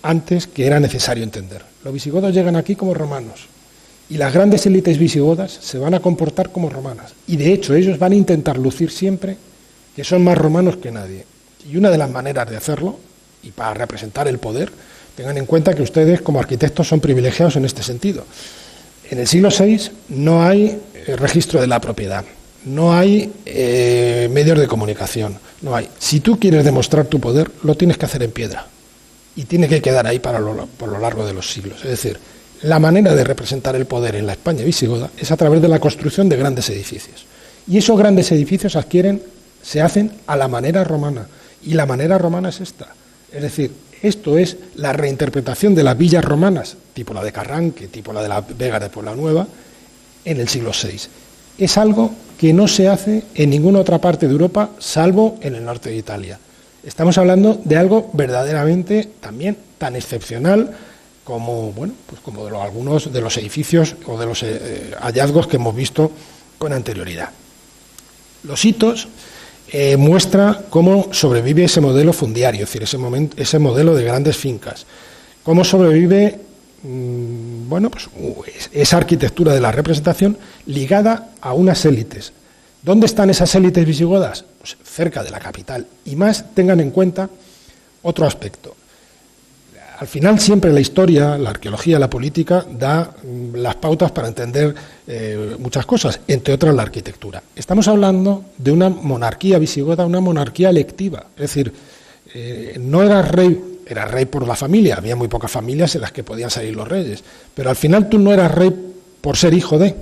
antes que era necesario entender. Los visigodos llegan aquí como romanos y las grandes élites visigodas se van a comportar como romanas y de hecho ellos van a intentar lucir siempre que son más romanos que nadie. Y una de las maneras de hacerlo, y para representar el poder, tengan en cuenta que ustedes como arquitectos son privilegiados en este sentido. En el siglo VI no hay registro de la propiedad, no hay medios de comunicación, no hay. Si tú quieres demostrar tu poder, lo tienes que hacer en piedra y tiene que quedar ahí por lo largo de los siglos. Es decir, la manera de representar el poder en la España visigoda es a través de la construcción de grandes edificios. Y esos grandes edificios se hacen a la manera romana, y la manera romana es esta. Es decir, esto es la reinterpretación de las villas romanas, tipo la de Carranque, tipo la de la Vega de Puebla Nueva, en el siglo VI. Es algo que no se hace en ninguna otra parte de Europa, salvo en el norte de Italia. Estamos hablando de algo verdaderamente también tan excepcional como, bueno, pues como algunos de los edificios o de los hallazgos que hemos visto con anterioridad. Los hitos muestra cómo sobrevive ese modelo fundiario, es decir, ese modelo de grandes fincas, cómo sobrevive bueno, pues esa arquitectura de la representación ligada a unas élites. ¿Dónde están esas élites visigodas? Pues cerca de la capital. Y más tengan en cuenta otro aspecto. Al final siempre la historia, la arqueología, la política da las pautas para entender muchas cosas, entre otras la arquitectura. Estamos hablando de una monarquía visigoda, una monarquía electiva, es decir, no era rey por la familia, había muy pocas familias en las que podían salir los reyes, pero al final tú no eras rey por ser hijo de,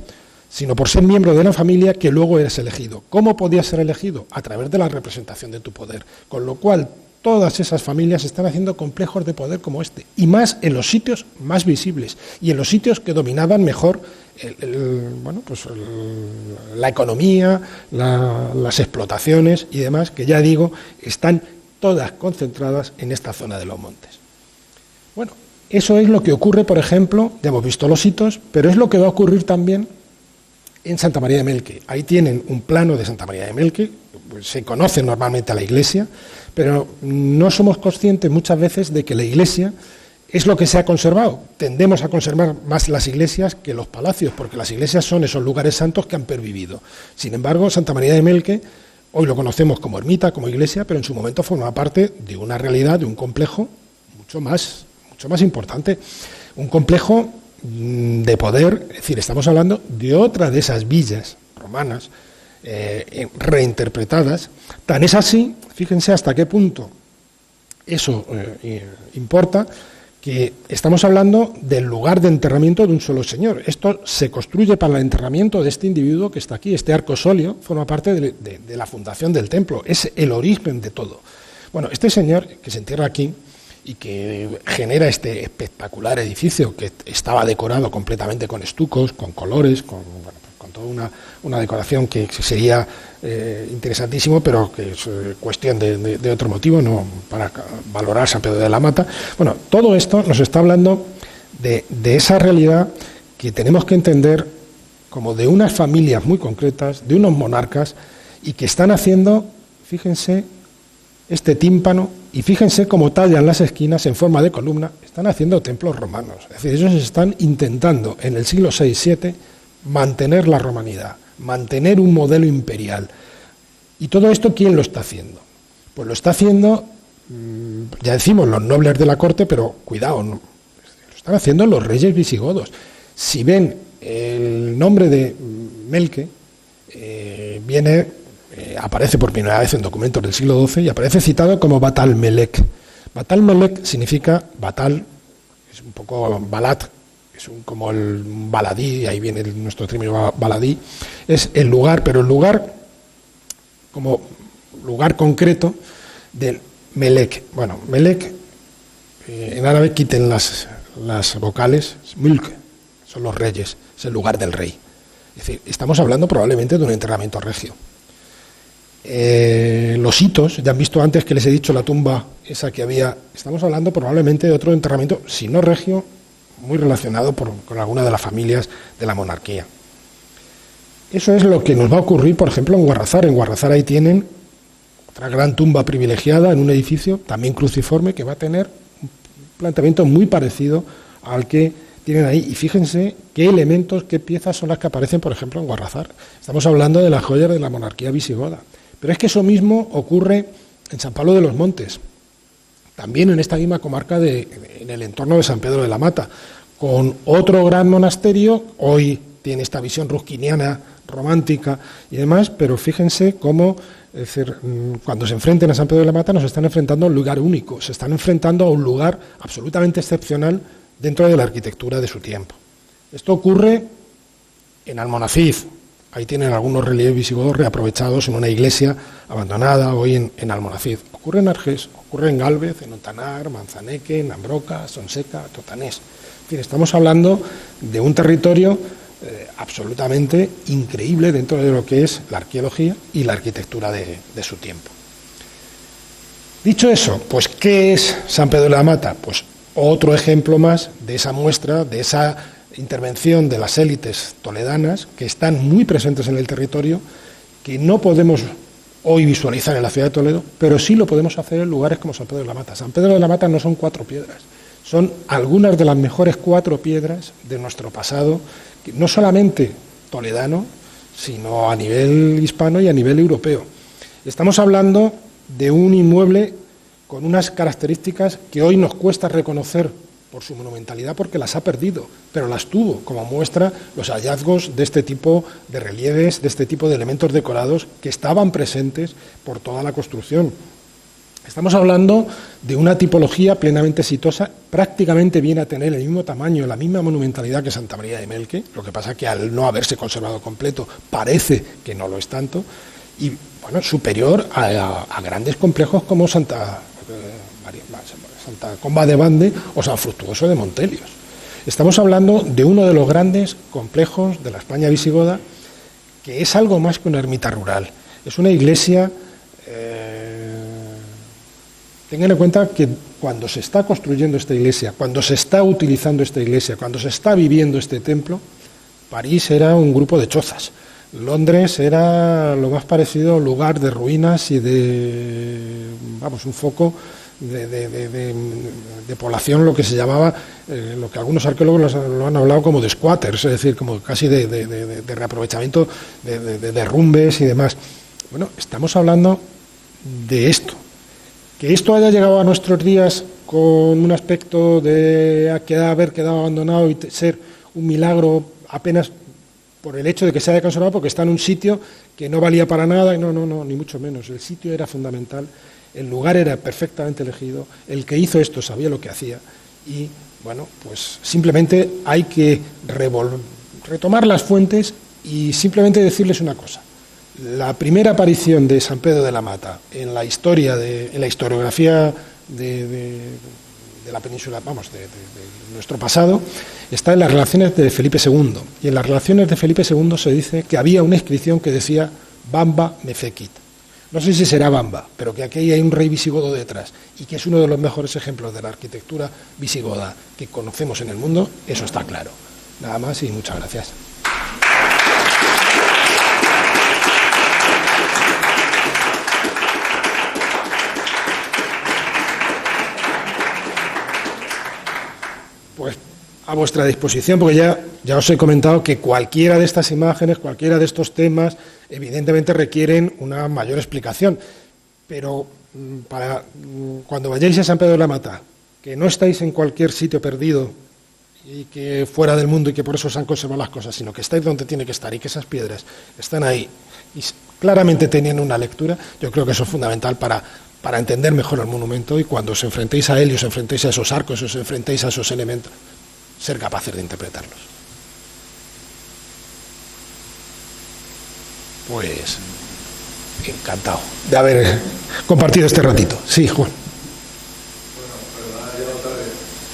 sino por ser miembro de una familia que luego eres elegido. ¿Cómo podías ser elegido? A través de la representación de tu poder, con lo cual todas esas familias están haciendo complejos de poder como este, y más en los sitios más visibles, y en los sitios que dominaban mejor la economía, las explotaciones y demás, que ya digo, están todas concentradas en esta zona de los montes. Bueno, eso es lo que ocurre, por ejemplo, ya hemos visto los hitos, pero es lo que va a ocurrir también en Santa María de Melque. Ahí tienen un plano de Santa María de Melque, pues se conoce normalmente a la iglesia, pero no somos conscientes muchas veces de que la iglesia es lo que se ha conservado. Tendemos a conservar más las iglesias que los palacios, porque las iglesias son esos lugares santos que han pervivido. Sin embargo, Santa María de Melque, hoy lo conocemos como ermita, como iglesia, pero en su momento formaba parte de una realidad, de un complejo mucho más importante, un complejo de poder. Es decir, estamos hablando de otra de esas villas romanas reinterpretadas. Tan es así, fíjense hasta qué punto eso importa, que estamos hablando del lugar de enterramiento de un solo señor. Esto se construye para el enterramiento de este individuo que está aquí. Este arco solio forma parte de la fundación del templo, es el origen de todo. Bueno, este señor que se entierra aquí y que genera este espectacular edificio que estaba decorado completamente con estucos, con colores, con toda una decoración que sería interesantísimo, pero que es cuestión de otro motivo, no para valorar San Pedro de la Mata. Bueno, todo esto nos está hablando de esa realidad que tenemos que entender como de unas familias muy concretas, de unos monarcas, y que están haciendo, fíjense, este tímpano, y fíjense cómo tallan las esquinas en forma de columna, están haciendo templos romanos. Es decir, ellos están intentando en el siglo VI-VII mantener la romanidad, mantener un modelo imperial. ¿Y todo esto quién lo está haciendo? Pues lo está haciendo, ya decimos, los nobles de la corte, pero cuidado, lo están haciendo los reyes visigodos. Si ven el nombre de Melque, aparece por primera vez en documentos del siglo XII y aparece citado como Batal Melek. Batal Melek significa Batal, es un poco Balat, es como el baladí, ahí viene nuestro término baladí, es el lugar, pero el lugar como lugar concreto del Melek. Bueno, Melek, en árabe quiten las vocales, Mulk, son los reyes, es el lugar del rey. Es decir, estamos hablando probablemente de un enterramiento regio. Los hitos, ya han visto antes que les he dicho la tumba esa que había, estamos hablando probablemente de otro enterramiento, si no regio, muy relacionado con alguna de las familias de la monarquía. Eso es lo que nos va a ocurrir, por ejemplo, en Guarrazar. En Guarrazar ahí tienen otra gran tumba privilegiada en un edificio, también cruciforme, que va a tener un planteamiento muy parecido al que tienen ahí. Y fíjense qué elementos, qué piezas son las que aparecen, por ejemplo, en Guarrazar. Estamos hablando de las joyas de la monarquía visigoda. Pero es que eso mismo ocurre en San Pablo de los Montes, también en esta misma comarca en el entorno de San Pedro de la Mata, con otro gran monasterio. Hoy tiene esta visión rusquiniana, romántica y demás, pero fíjense cómo, es decir, cuando se enfrenten a San Pedro de la Mata, nos están enfrentando a un lugar único, se están enfrentando a un lugar absolutamente excepcional dentro de la arquitectura de su tiempo. Esto ocurre en Almonacid. Ahí tienen algunos relieves visigodos reaprovechados en una iglesia abandonada hoy en Almonacid. Ocurre en Argés, ocurre en Gálvez, en Ontanar, Manzaneque, en Ambroca, Sonseca, Totanés. En fin, estamos hablando de un territorio absolutamente increíble dentro de lo que es la arqueología y la arquitectura de su tiempo. Dicho eso, pues ¿qué es San Pedro de la Mata? Pues otro ejemplo más de esa muestra, de esa intervención de las élites toledanas que están muy presentes en el territorio, que no podemos hoy visualizar en la ciudad de Toledo, pero sí lo podemos hacer en lugares como San Pedro de la Mata. San Pedro de la Mata no son 4 piedras, son algunas de las mejores 4 piedras de nuestro pasado, no solamente toledano, sino a nivel hispano y a nivel europeo. Estamos hablando de un inmueble con unas características que hoy nos cuesta reconocer por su monumentalidad porque las ha perdido, pero las tuvo, como muestra los hallazgos de este tipo de relieves, de este tipo de elementos decorados que estaban presentes por toda la construcción. Estamos hablando de una tipología plenamente exitosa, prácticamente viene a tener el mismo tamaño, la misma monumentalidad que Santa María de Melque, lo que pasa que al no haberse conservado completo parece que no lo es tanto, y bueno, superior a grandes complejos como Santa Comba de Bande o San Fructuoso de Montelios. Estamos hablando de uno de los grandes complejos de la España visigoda, que es algo más que una ermita rural, es una iglesia. Tengan en cuenta que cuando se está construyendo esta iglesia, cuando se está utilizando esta iglesia, cuando se está viviendo este templo, París era un grupo de chozas, Londres era lo más parecido a un lugar de ruinas y de, un foco de población, lo que se llamaba, lo que algunos arqueólogos lo han hablado como de squatters, es decir, como casi de reaprovechamiento, de derrumbes y demás. Bueno, estamos hablando de esto. Que esto haya llegado a nuestros días con un aspecto de haber quedado abandonado y ser un milagro apenas por el hecho de que se haya conservado, porque está en un sitio que no valía para nada, y no, ni mucho menos. El sitio era fundamental, el lugar era perfectamente elegido, el que hizo esto sabía lo que hacía, y bueno, pues simplemente hay que retomar las fuentes y simplemente decirles una cosa. La primera aparición de San Pedro de la Mata en la historia, en la historiografía de la península, de nuestro pasado, está en las relaciones de Felipe II. Y en las relaciones de Felipe II se dice que había una inscripción que decía Bamba me fecit. No sé si será Bamba, pero que aquí hay un rey visigodo detrás y que es uno de los mejores ejemplos de la arquitectura visigoda que conocemos en el mundo, eso está claro. Nada más y muchas gracias. Pues a vuestra disposición, porque ya os he comentado que cualquiera de estas imágenes, cualquiera de estos temas, evidentemente requieren una mayor explicación. Pero cuando vayáis a San Pedro de la Mata, que no estáis en cualquier sitio perdido y que fuera del mundo y que por eso se han conservado las cosas, sino que estáis donde tiene que estar y que esas piedras están ahí y claramente teniendo una lectura, yo creo que eso es fundamental para entender mejor el monumento y cuando os enfrentéis a él y os enfrentéis a esos arcos, os enfrentéis a esos elementos, ser capaces de interpretarlos. Pues encantado de haber compartido este ratito. Sí, Juan. Bueno, perdonad, llego tarde,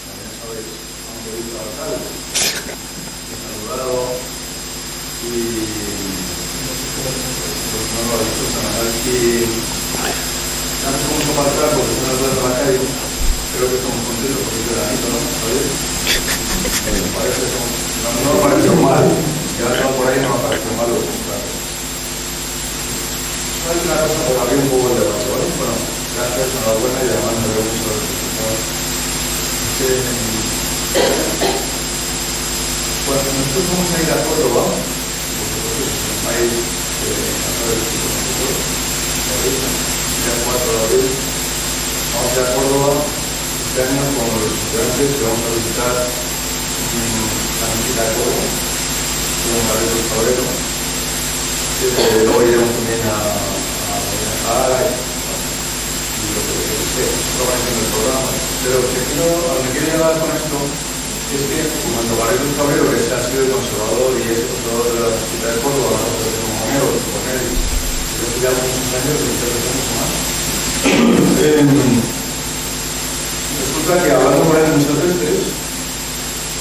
también sabéis, a un poquito alcalde, saludado y no lo disfrutan, a ver si no sé cómo para atrás porque son las 2 de la calle, creo que estamos contentos porque es veranito, ¿no? ¿Sabéis? No me pareció mal, y ahora estamos por ahí no me pareció mal lo que compraron. Hay una cosa por abrir un poco el debate, ¿vale? Bueno, gracias, enhorabuena y además me veo mucho los resultados. Bueno, nosotros vamos a ir a Córdoba, vosotros estáis a través de nosotros, el día 4 de abril, vamos a ir a Córdoba este año con los estudiantes que vamos a visitar un la mezquita de Córdoba, con Gabriel Cabrero. Luego iremos también a Sahara y lo que organizando el programa. Pero lo que quiero llegar con esto es que cuando Gabriel Cabrero, que ha sido el conservador y es el conservador de la mezquita de Córdoba, nosotros como Moneo, con él, creo que ya muchos años de intervención mucho más. Resulta que hablando con él muchas veces,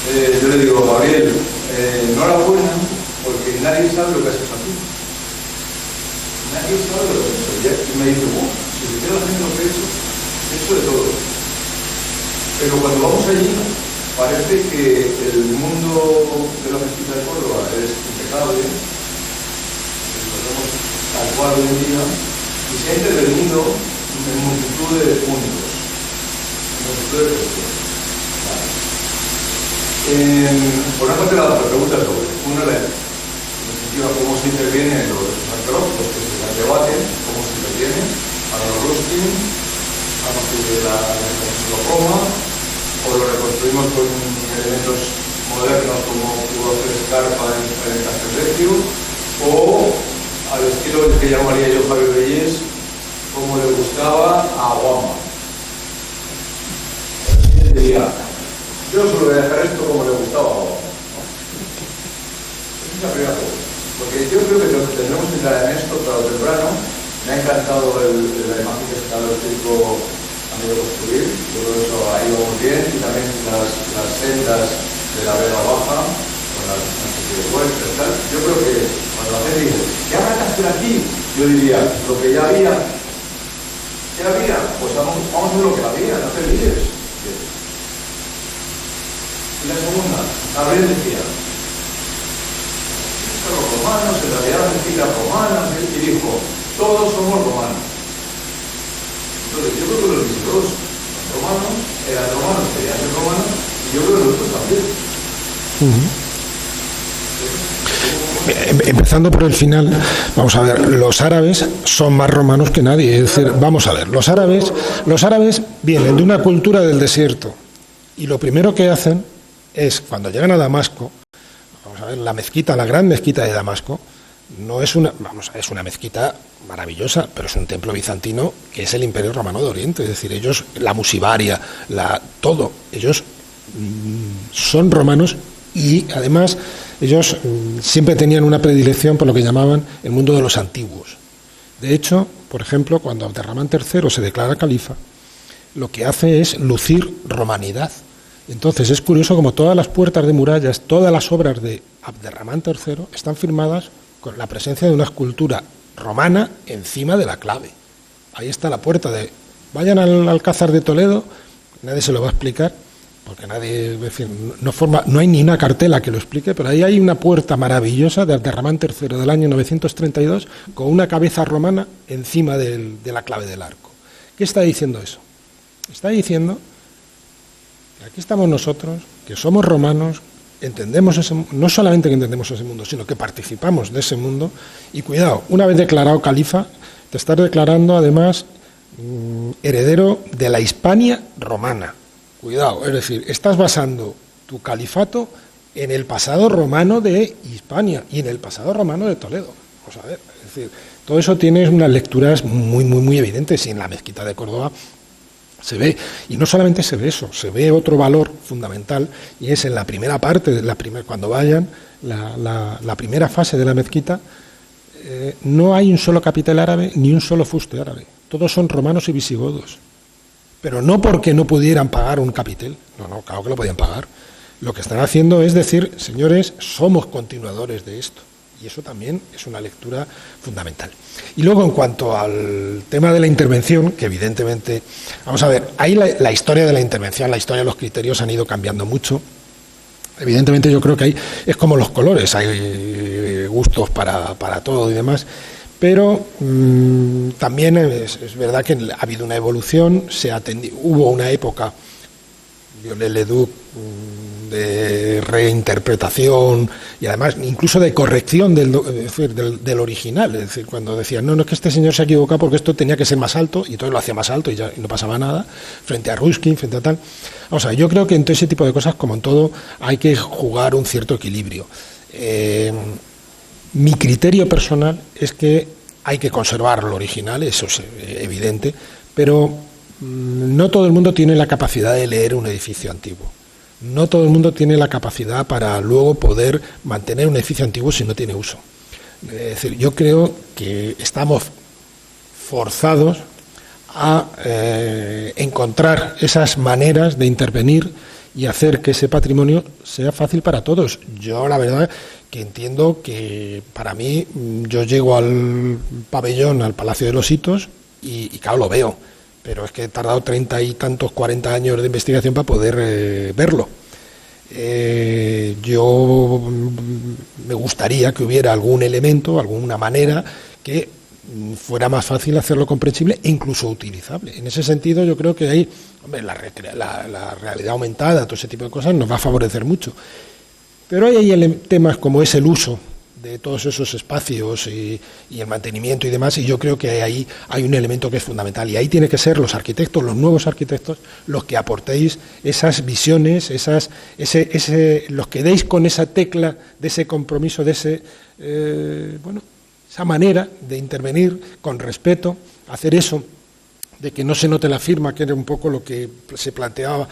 yo le digo, Gabriel, enhorabuena, porque nadie sabe lo que has hecho aquí. Nadie sabe lo que has hecho. Y me dice, si se queda haciendo lo que he hecho de todo. Pero cuando vamos allí, parece que el mundo de la mezquita de Córdoba es impecable, lo vemos tal cual hoy en día, y se ha intervenido en multitud de puntos. Por una parte, la pregunta es doble. Una es, en definitiva, cómo se interviene en los arqueológicos que se debaten, cómo se interviene, a los Ruskin, a partir de la Roma, o lo reconstruimos con elementos modernos como pudo hacer Scarpa en el Castelvecchio, o al estilo del que llamaría yo Javier Reyes, como le gustaba a Guama. Diría, yo solo voy a dejar esto como le gustaba a Guama. Esa es la primera cosa. Porque yo creo que lo que tendremos que entrar en esto tarde o temprano. Me ha encantado la imagen que está el circo a medio construir. Yo creo que eso ha ido muy bien. Y también las sendas de la Vega Baja, con las de vueltas y tal. Yo creo que cuando la gente dice, ¿qué habrá que hacer aquí? Yo diría, lo que ya había. ¿Qué había? Pues vamos a ver lo que había, no te olvides. Y la segunda, Gabriel decía, los romanos, en realidad las mezquitas romanas, y dijo, todos somos romanos. Entonces, yo creo que los visigodos romanos eran romanos, querían ser romanos, y yo creo que nosotros también. Empezando por el final, vamos a ver, los árabes son más romanos que nadie. Es decir, vamos a ver, los árabes vienen de una cultura del desierto, y lo primero que hacen es, cuando llegan a Damasco, vamos a ver, la mezquita, la gran mezquita de Damasco, no es es una mezquita maravillosa, pero es un templo bizantino que es el Imperio Romano de Oriente. Es decir, ellos, la musivaria, todo, ellos son romanos, y además ellos siempre tenían una predilección por lo que llamaban el mundo de los antiguos. De hecho, por ejemplo, cuando Abderramán III se declara califa, lo que hace es lucir romanidad. Entonces es curioso como todas las puertas de murallas, todas las obras de Abderramán III están firmadas con la presencia de una escultura romana encima de la clave. Ahí está la puerta de... Vayan al Alcázar de Toledo, nadie se lo va a explicar, porque nadie, es decir, no hay ni una cartela que lo explique, pero ahí hay una puerta maravillosa de Abderramán III del año 932 con una cabeza romana encima de la clave del arco. ¿Qué está diciendo eso? Está diciendo que aquí estamos nosotros, que somos romanos, entendemos no solamente que entendemos ese mundo, sino que participamos de ese mundo, y cuidado, una vez declarado califa, te estás declarando además heredero de la Hispania romana. Cuidado, es decir, estás basando tu califato en el pasado romano de Hispania y en el pasado romano de Toledo. Vamos a ver, es decir, todo eso tiene unas lecturas muy, muy, muy evidentes, y en la mezquita de Córdoba se ve, y no solamente se ve eso, se ve otro valor fundamental, y es en la primera parte, cuando vayan, la primera fase de la mezquita, no hay un solo capitel árabe ni un solo fuste árabe, todos son romanos y visigodos, pero no porque no pudieran pagar un capitel, no, claro que lo podían pagar. Lo que están haciendo es decir, señores, somos continuadores de esto. Y eso también es una lectura fundamental. Y luego, en cuanto al tema de la intervención, que evidentemente, vamos a ver, ahí la historia de la intervención, la historia de los criterios han ido cambiando mucho. Evidentemente yo creo que ahí es como los colores, hay gustos para todo y demás, pero también es verdad que ha habido una evolución, hubo una época Viollet-le-Duc, de reinterpretación y además incluso de corrección del original. Es decir, cuando decían, no, es que este señor se ha equivocado porque esto tenía que ser más alto, y entonces lo hacía más alto y ya no pasaba nada, frente a Ruskin, frente a tal. O sea, yo creo que en todo ese tipo de cosas, como en todo, hay que jugar un cierto equilibrio. Mi criterio personal es que hay que conservar lo original, eso es evidente, pero no todo el mundo tiene la capacidad de leer un edificio antiguo. No todo el mundo tiene la capacidad para luego poder mantener un edificio antiguo si no tiene uso. Es decir, yo creo que estamos forzados a encontrar esas maneras de intervenir y hacer que ese patrimonio sea fácil para todos. Yo, la verdad, que entiendo que para mí, yo llego al pabellón, al Palacio de los Hitos, y claro, lo veo. Pero es que he tardado 30 y tantos, 40 años de investigación para poder verlo. Yo me gustaría que hubiera algún elemento, alguna manera que fuera más fácil hacerlo comprensible e incluso utilizable. En ese sentido, yo creo que ahí, hombre, la realidad aumentada, todo ese tipo de cosas nos va a favorecer mucho. Pero hay temas como es el uso de todos esos espacios y el mantenimiento y demás, y yo creo que ahí hay un elemento que es fundamental, y ahí tiene que ser los arquitectos, los nuevos arquitectos, los que aportéis esas visiones, los que deis con esa tecla de ese compromiso, de esa manera de intervenir con respeto, hacer eso, de que no se note la firma, que era un poco lo que se planteaba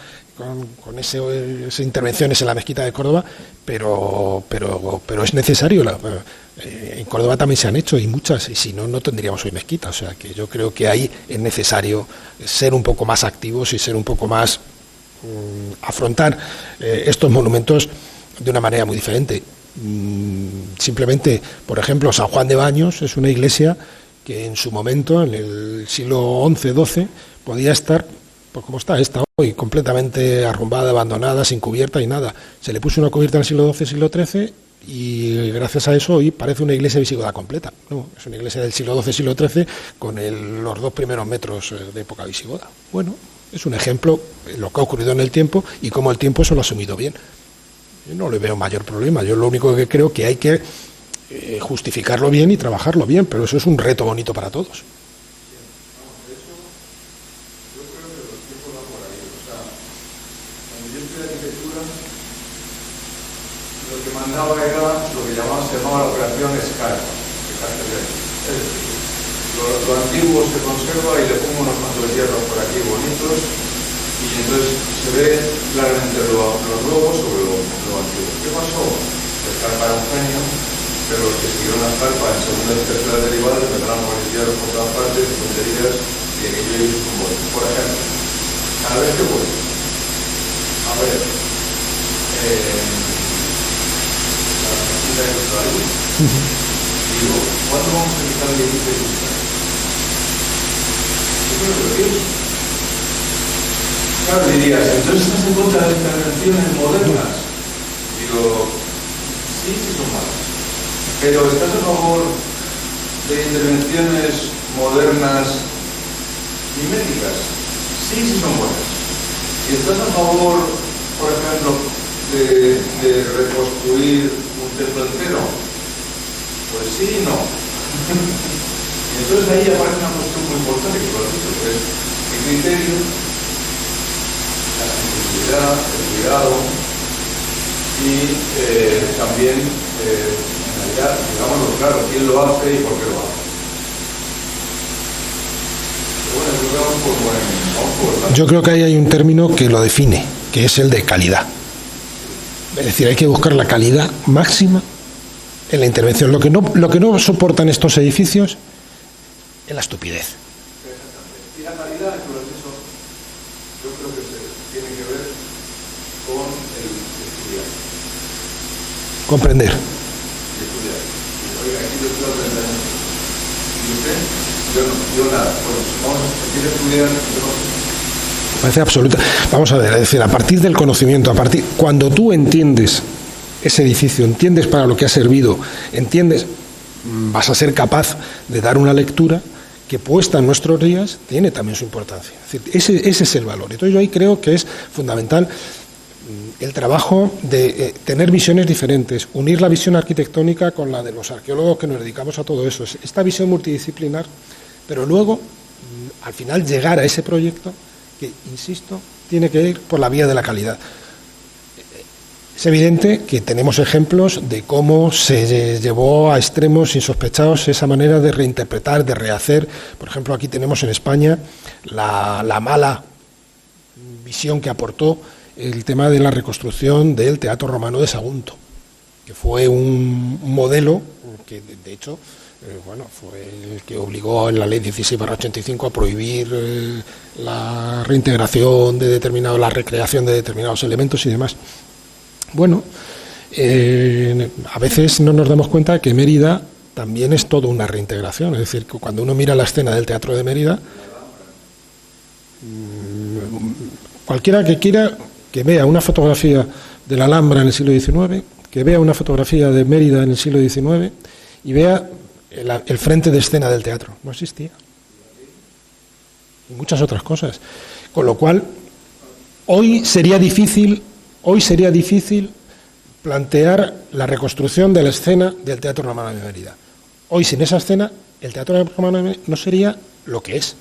con esas intervenciones en la mezquita de Córdoba, pero es necesario. En Córdoba también se han hecho, y muchas, y si no, no tendríamos hoy mezquita. O sea, que yo creo que ahí es necesario ser un poco más activos y ser un poco más afrontar estos monumentos de una manera muy diferente. Simplemente, por ejemplo, San Juan de Baños es una iglesia que en su momento, en el siglo XI-XII, podía estar, pues como está hoy, completamente arrumbada, abandonada, sin cubierta y nada. Se le puso una cubierta en el siglo XII, siglo XIII, y gracias a eso hoy parece una iglesia visigoda completa. No, es una iglesia del siglo XII, siglo XIII, con los 2 primeros metros de época visigoda. Bueno, es un ejemplo de lo que ha ocurrido en el tiempo y cómo el tiempo eso lo ha asumido bien. Yo no le veo mayor problema. Yo lo único que creo que hay que justificarlo bien y trabajarlo bien, pero eso es un reto bonito para todos. Lo que mandaba era lo que se llamaba la operación escala, es decir, lo antiguo se conserva y le pongo unos cuantos hierros por aquí bonitos, y entonces se ve claramente lo nuevo sobre lo antiguo. ¿Qué pasó? Escarpa era un genio, pero los que siguieron la escarpa en segunda y tercera derivadas empezaron a poner hierros por todas partes, tonterías, y aquello es como, por ejemplo, cada vez que voy a ver digo, ¿cuándo vamos a quitar el límite de Israel? Yo creo que lo pienso. Claro, dirías, entonces estás en contra de intervenciones modernas. Digo, sí son malas. Pero ¿estás a favor de intervenciones modernas miméticas? Sí son buenas. ¿Y estás a favor, por ejemplo, de reconstruir un templo entero? Pues sí y no. Y entonces ahí aparece una cuestión muy importante que lo has dicho, que es el criterio, la sensibilidad, el cuidado y también, en realidad, digámoslo claro, quién lo hace y por qué lo hace. Pero bueno, yo creo que vamos por Yo creo que ahí hay un término que lo define, que es el de calidad. Es decir, hay que buscar la calidad máxima en la intervención. Lo que no soportan estos edificios es la estupidez. Y la calidad, yo creo que tiene que ver con el estudiar. Comprender. Y estudiar. Y, oiga, aquí yo estoy aprendiendo. ¿Y usted? Yo nada. Bueno, vamos a quiere estudiar, yo no sé. Parece absoluta. Vamos a ver, es decir, a partir del conocimiento, cuando tú entiendes ese edificio, entiendes para lo que ha servido, entiendes, vas a ser capaz de dar una lectura que puesta en nuestros días tiene también su importancia. Es decir, ese es el valor. Entonces yo ahí creo que es fundamental el trabajo de tener visiones diferentes, unir la visión arquitectónica con la de los arqueólogos que nos dedicamos a todo eso. Esta visión multidisciplinar, pero luego, al final, llegar a ese proyecto que, insisto, tiene que ir por la vía de la calidad. Es evidente que tenemos ejemplos de cómo se llevó a extremos insospechados esa manera de reinterpretar, de rehacer. Por ejemplo, aquí tenemos en España la mala visión que aportó el tema de la reconstrucción del Teatro Romano de Sagunto, que fue un modelo que, de hecho, fue el que obligó en la Ley 16/85 a prohibir la reintegración de determinados, la recreación de determinados elementos y demás. Bueno, a veces no nos damos cuenta que Mérida también es toda una reintegración. Es decir, que cuando uno mira la escena del Teatro de Mérida, cualquiera que quiera que vea una fotografía de la Alhambra en el siglo XIX, que vea una fotografía de Mérida en el siglo XIX y vea el frente de escena del teatro. No existía. Y muchas otras cosas. Con lo cual, hoy sería difícil plantear la reconstrucción de la escena del Teatro Romano de Mérida. Hoy, sin esa escena, el Teatro Romano de Mérida no sería lo que es.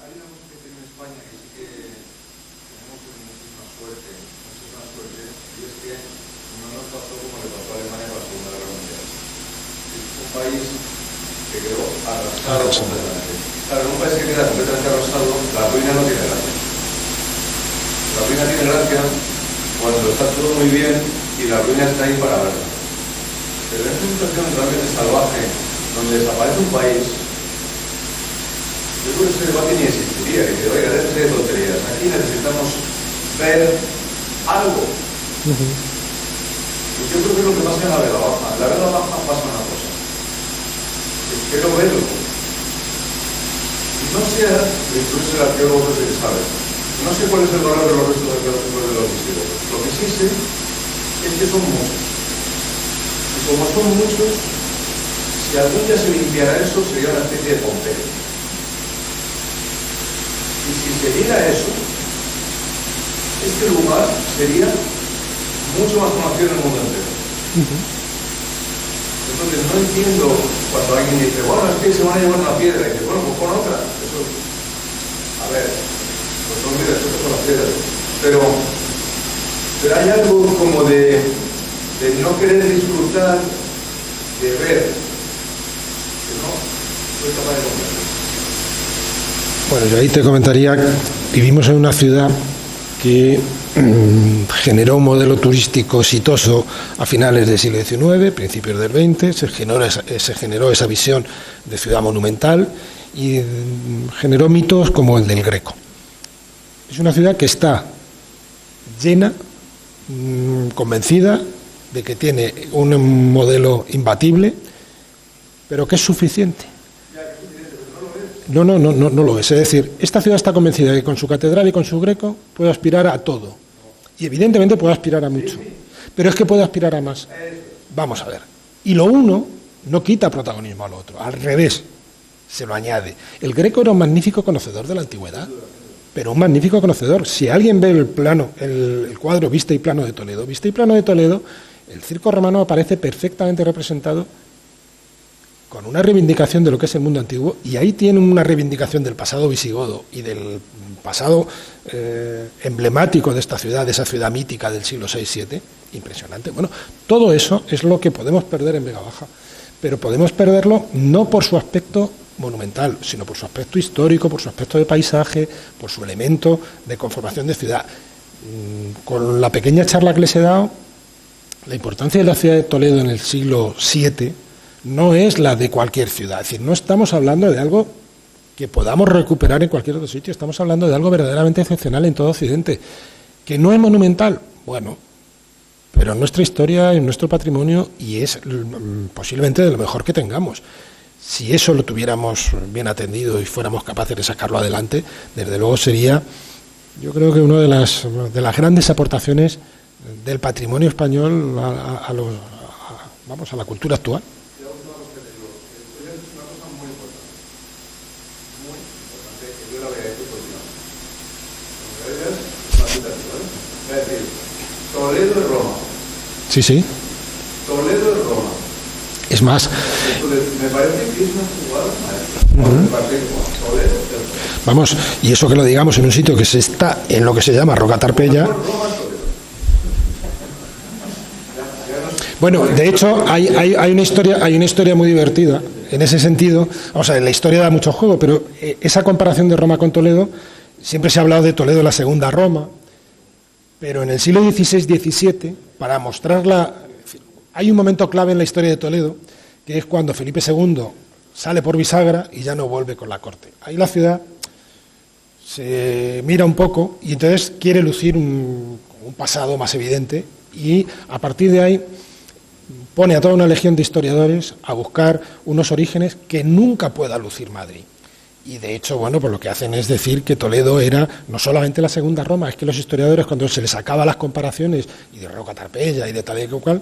Hay una cosa que tiene en España que sí que tenemos muchísima suerte, y es que no nos pasó como le pasó a Alemania con la Segunda Guerra Mundial. Es un país que quedó arrasado completamente. Claro, en un país que queda completamente arrasado, la ruina no tiene gracia. La ruina tiene gracia cuando está todo muy bien y la ruina está ahí para verla. Pero en esta situación realmente salvaje, donde desaparece un país, yo creo que ese debate ni existiría, que oiga, déjese de tonterías, aquí necesitamos ver algo. Y yo creo que es lo que pasa en la Vega Baja. En la Vega Baja pasa una cosa. Espero verlo. Y no sea, tú eres el arqueólogo que sabe, no sé cuál es el valor de los restos arqueológicos de los visigodos. Lo que sí sé es que son muchos. Y como son muchos, si algún día se limpiara eso, sería una especie de Pompeya. Y si se diera eso, este lugar sería mucho más conocido en el mundo entero. Entonces no entiendo cuando alguien dice, bueno, es que se van a llevar una piedra, y dice, bueno, pues pon otra. Eso, a ver, pues no mira, eso son las piedras. Pero hay algo como de no querer disfrutar, de ver, que no soy capaz de comprender. Bueno, yo ahí te comentaría, vivimos en una ciudad que generó un modelo turístico exitoso a finales del siglo XIX, principios del XX, se generó esa visión de ciudad monumental y generó mitos como el del Greco. Es una ciudad que está llena, convencida de que tiene un modelo imbatible, pero que es suficiente. No lo es. Es decir, esta ciudad está convencida de que con su catedral y con su Greco puede aspirar a todo. Y evidentemente puede aspirar a mucho. Pero es que puede aspirar a más. Vamos a ver. Y lo uno no quita protagonismo al otro. Al revés, se lo añade. El Greco era un magnífico conocedor de la antigüedad. Pero un magnífico conocedor. Si alguien ve el plano, el cuadro Vista y Plano de Toledo, el circo romano aparece perfectamente representado con una reivindicación de lo que es el mundo antiguo, y ahí tiene una reivindicación del pasado visigodo y del pasado emblemático de esta ciudad, de esa ciudad mítica del siglo VI-VII, impresionante. Bueno, todo eso es lo que podemos perder en Vega Baja, pero podemos perderlo no por su aspecto monumental, sino por su aspecto histórico, por su aspecto de paisaje, por su elemento de conformación de ciudad. Con la pequeña charla que les he dado, la importancia de la ciudad de Toledo en el siglo VII no es la de cualquier ciudad. Es decir, no estamos hablando de algo que podamos recuperar en cualquier otro sitio, estamos hablando de algo verdaderamente excepcional en todo Occidente. ¿Que no es monumental? Bueno, pero en nuestra historia, en nuestro patrimonio, y es posiblemente de lo mejor que tengamos. Si eso lo tuviéramos bien atendido y fuéramos capaces de sacarlo adelante, desde luego sería, yo creo que una de las grandes aportaciones del patrimonio español a la cultura actual. Toledo es Roma. Sí, sí. Toledo es Roma. Es más, Me parece que es una jugada maestra. Me parece que Toledo es Roma. vamos, y eso que lo digamos en un sitio que se está en lo que se llama Roca Tarpeya. Bueno, de hecho, hay una historia muy divertida en ese sentido. O sea, la historia da mucho juego, pero esa comparación de Roma con Toledo, siempre se ha hablado de Toledo, la segunda Roma, pero en el siglo XVI-XVII, para mostrarla, hay un momento clave en la historia de Toledo, que es cuando Felipe II sale por bisagra y ya no vuelve con la corte. Ahí la ciudad se mira un poco y entonces quiere lucir un pasado más evidente, y a partir de ahí pone a toda una legión de historiadores a buscar unos orígenes que nunca pueda lucir Madrid. Y de hecho, bueno, pues lo que hacen es decir que Toledo era no solamente la segunda Roma, es que los historiadores, cuando se les acaba las comparaciones, y de Roca Tarpeya y de tal y cual,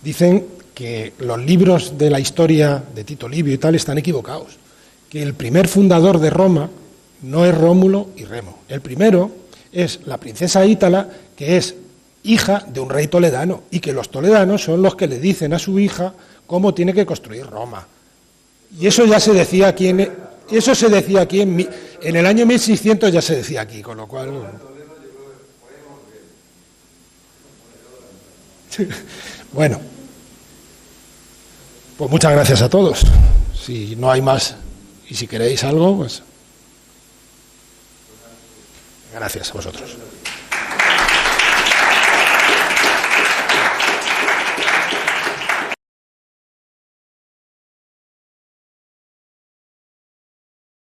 dicen que los libros de la historia de Tito Livio y tal están equivocados, que el primer fundador de Roma no es Rómulo y Remo. El primero es la princesa Ítala, que es hija de un rey toledano, y que los toledanos son los que le dicen a su hija cómo tiene que construir Roma. Y eso ya se decía aquí en el año 1600, ya se decía aquí, con lo cual... Bueno, pues muchas gracias a todos. Si no hay más y si queréis algo, pues gracias a vosotros.